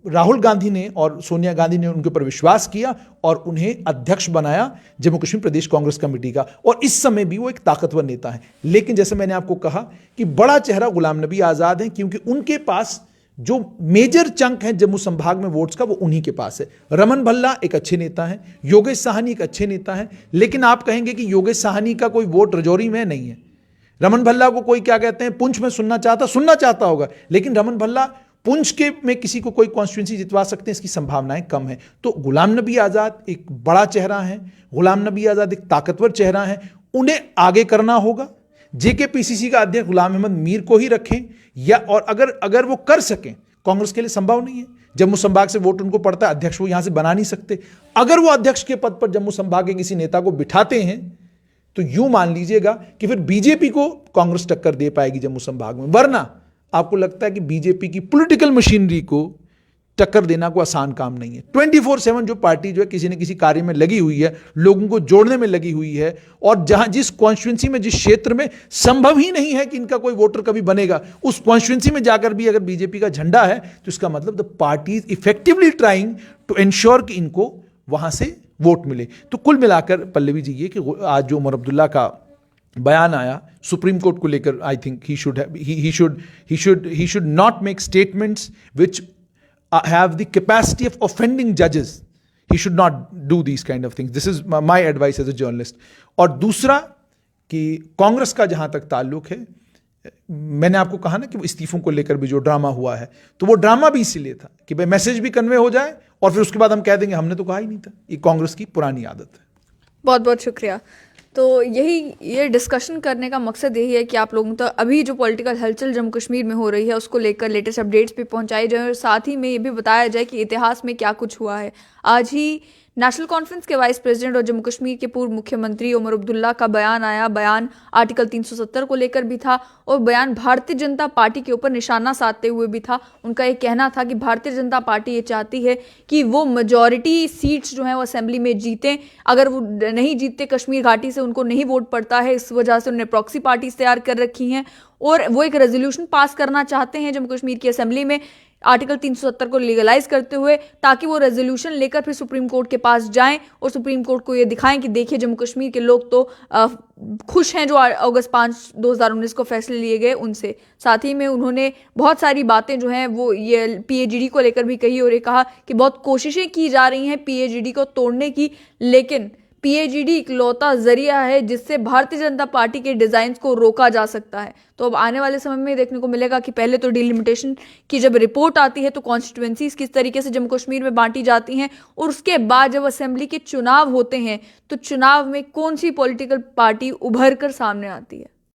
राहुल गांधी ने और सोनिया गांधी ने उनके ऊपर विश्वास किया और उन्हें अध्यक्ष बनाया जम्मू कश्मीर प्रदेश कांग्रेस कमेटी का, और इस समय भी वो एक ताकतवर नेता है। लेकिन जैसे मैंने आपको कहा कि बड़ा चेहरा गुलाम नबी आज़ाद है, क्योंकि उनके पास जो मेजर चंक है जम्मू संभाग में वोट्स का, वो उन्हीं के पास है। रमन भल्ला एक अच्छे नेता हैं, योगेश साहनी एक अच्छे नेता हैं, लेकिन आप कहेंगे कि योगेश साहनी का कोई वोट रजौरी में नहीं है। रमन भल्ला को कोई क्या कहते हैं, पुंछ में सुनना चाहता होगा, लेकिन रमन भल्ला पुंछ के में किसी को कोई कॉन्स्टिट्यूंसी जितवा सकते हैं, इसकी संभावनाएं कम है। तो गुलाम नबी आज़ाद एक बड़ा चेहरा है, गुलाम नबी आज़ाद एक ताकतवर चेहरा है, उन्हें आगे करना होगा। जेकेपीसीसी का अध्यक्ष गुलाम अहमद मीर को ही रखें, या और अगर वो कर सकें, कांग्रेस के लिए संभव नहीं है, जम्मू संभाग से वोट उनको पड़ता है, अध्यक्ष वो यहां से बना नहीं सकते। अगर वो अध्यक्ष के पद पर जम्मू संभाग के किसी नेता को बिठाते हैं, तो यूं मान लीजिएगा कि फिर बीजेपी को कांग्रेस टक्कर दे पाएगी जम्मू संभाग में। वरना आपको लगता है कि बीजेपी की पॉलिटिकल मशीनरी को टक्कर देना कोई आसान काम नहीं है। 24/7 जो पार्टी जो है किसी न किसी कार्य में लगी हुई है, लोगों को जोड़ने में लगी हुई है, और जहां जिस कॉन्स्टिट्यूंसी में, जिस क्षेत्र में संभव ही नहीं है कि इनका कोई वोटर कभी बनेगा, उस कॉन्स्टिट्यूंसी में जाकर भी अगर बीजेपी का झंडा है, तो इसका मतलब the party is effectively trying to ensure कि इनको वहां से वोट मिले। तो कुल मिलाकर पल्लवी जी ये कि आज जो उमर अब्दुल्ला का बयान आया सुप्रीम कोर्ट को लेकर, I think he should not make statements which have the capacity of offending judges. He should not do these kind of things. This is my advice as a journalist. और दूसरा कि कांग्रेस का जहां तक ताल्लुक है, मैंने आपको कहा ना कि वो इस्तीफों को लेकर भी जो ड्रामा हुआ है, तो वो ड्रामा भी इसीलिए था कि भाई मैसेज भी कन्वे हो जाए और फिर उसके बाद हम कह देंगे हमने तो कहा ही नहीं था। ये कांग्रेस की पुरानी आदत है। बहुत बहुत शुक्रिया। तो ये डिस्कशन करने का मकसद यही है कि आप लोगों तक अभी जो पॉलिटिकल हलचल जम्मू कश्मीर में हो रही है उसको लेकर लेटेस्ट अपडेट्स भी पहुंचाई जाए, और साथ ही में ये भी बताया जाए कि इतिहास में क्या कुछ हुआ है। आज ही नेशनल कॉन्फ्रेंस के वाइस प्रेसिडेंट और जम्मू कश्मीर के पूर्व मुख्यमंत्री उमर अब्दुल्ला का बयान आया। बयान आर्टिकल 370 को लेकर भी था, और बयान भारतीय जनता पार्टी के ऊपर निशाना साधते हुए भी था। उनका ये कहना था कि भारतीय जनता पार्टी ये चाहती है कि वो मेजॉरिटी सीट्स जो हैं वो असेंबली में जीतें। अगर वो नहीं जीतते, कश्मीर घाटी से उनको नहीं वोट पड़ता है, इस वजह से उन्होंने प्रॉक्सी पार्टीज तैयार कर रखी हैं, और वो एक रेजोल्यूशन पास करना चाहते हैं जम्मू कश्मीर की असेंबली में आर्टिकल 370 को लीगलाइज करते हुए, ताकि वो रेजोल्यूशन लेकर फिर सुप्रीम कोर्ट के पास जाएं और सुप्रीम कोर्ट को ये दिखाएं कि देखिए जम्मू कश्मीर के लोग तो खुश हैं जो अगस्त 5, 2019 को फैसले लिए गए उनसे। साथ ही में उन्होंने बहुत सारी बातें जो हैं वो ये पीएजीडी को लेकर भी कही, और ये कहा कि बहुत कोशिशें की जा रही हैं पीएजीडी को तोड़ने की, लेकिन पीएजीडी इकलौता जरिया है जिससे भारतीय जनता पार्टी के डिजाइन को रोका जा सकता है। तो अब आने वाले समय में देखने को मिलेगा कि पहले तो डिलिमिटेशन की जब रिपोर्ट आती है तो कॉन्स्टिट्यूएंसीज किस तरीके से जम्मू कश्मीर में बांटी जाती हैं, और उसके बाद जब असेंबली के चुनाव होते हैं तो चुनाव में कौन सी पॉलिटिकल पार्टी उभर कर सामने आती है।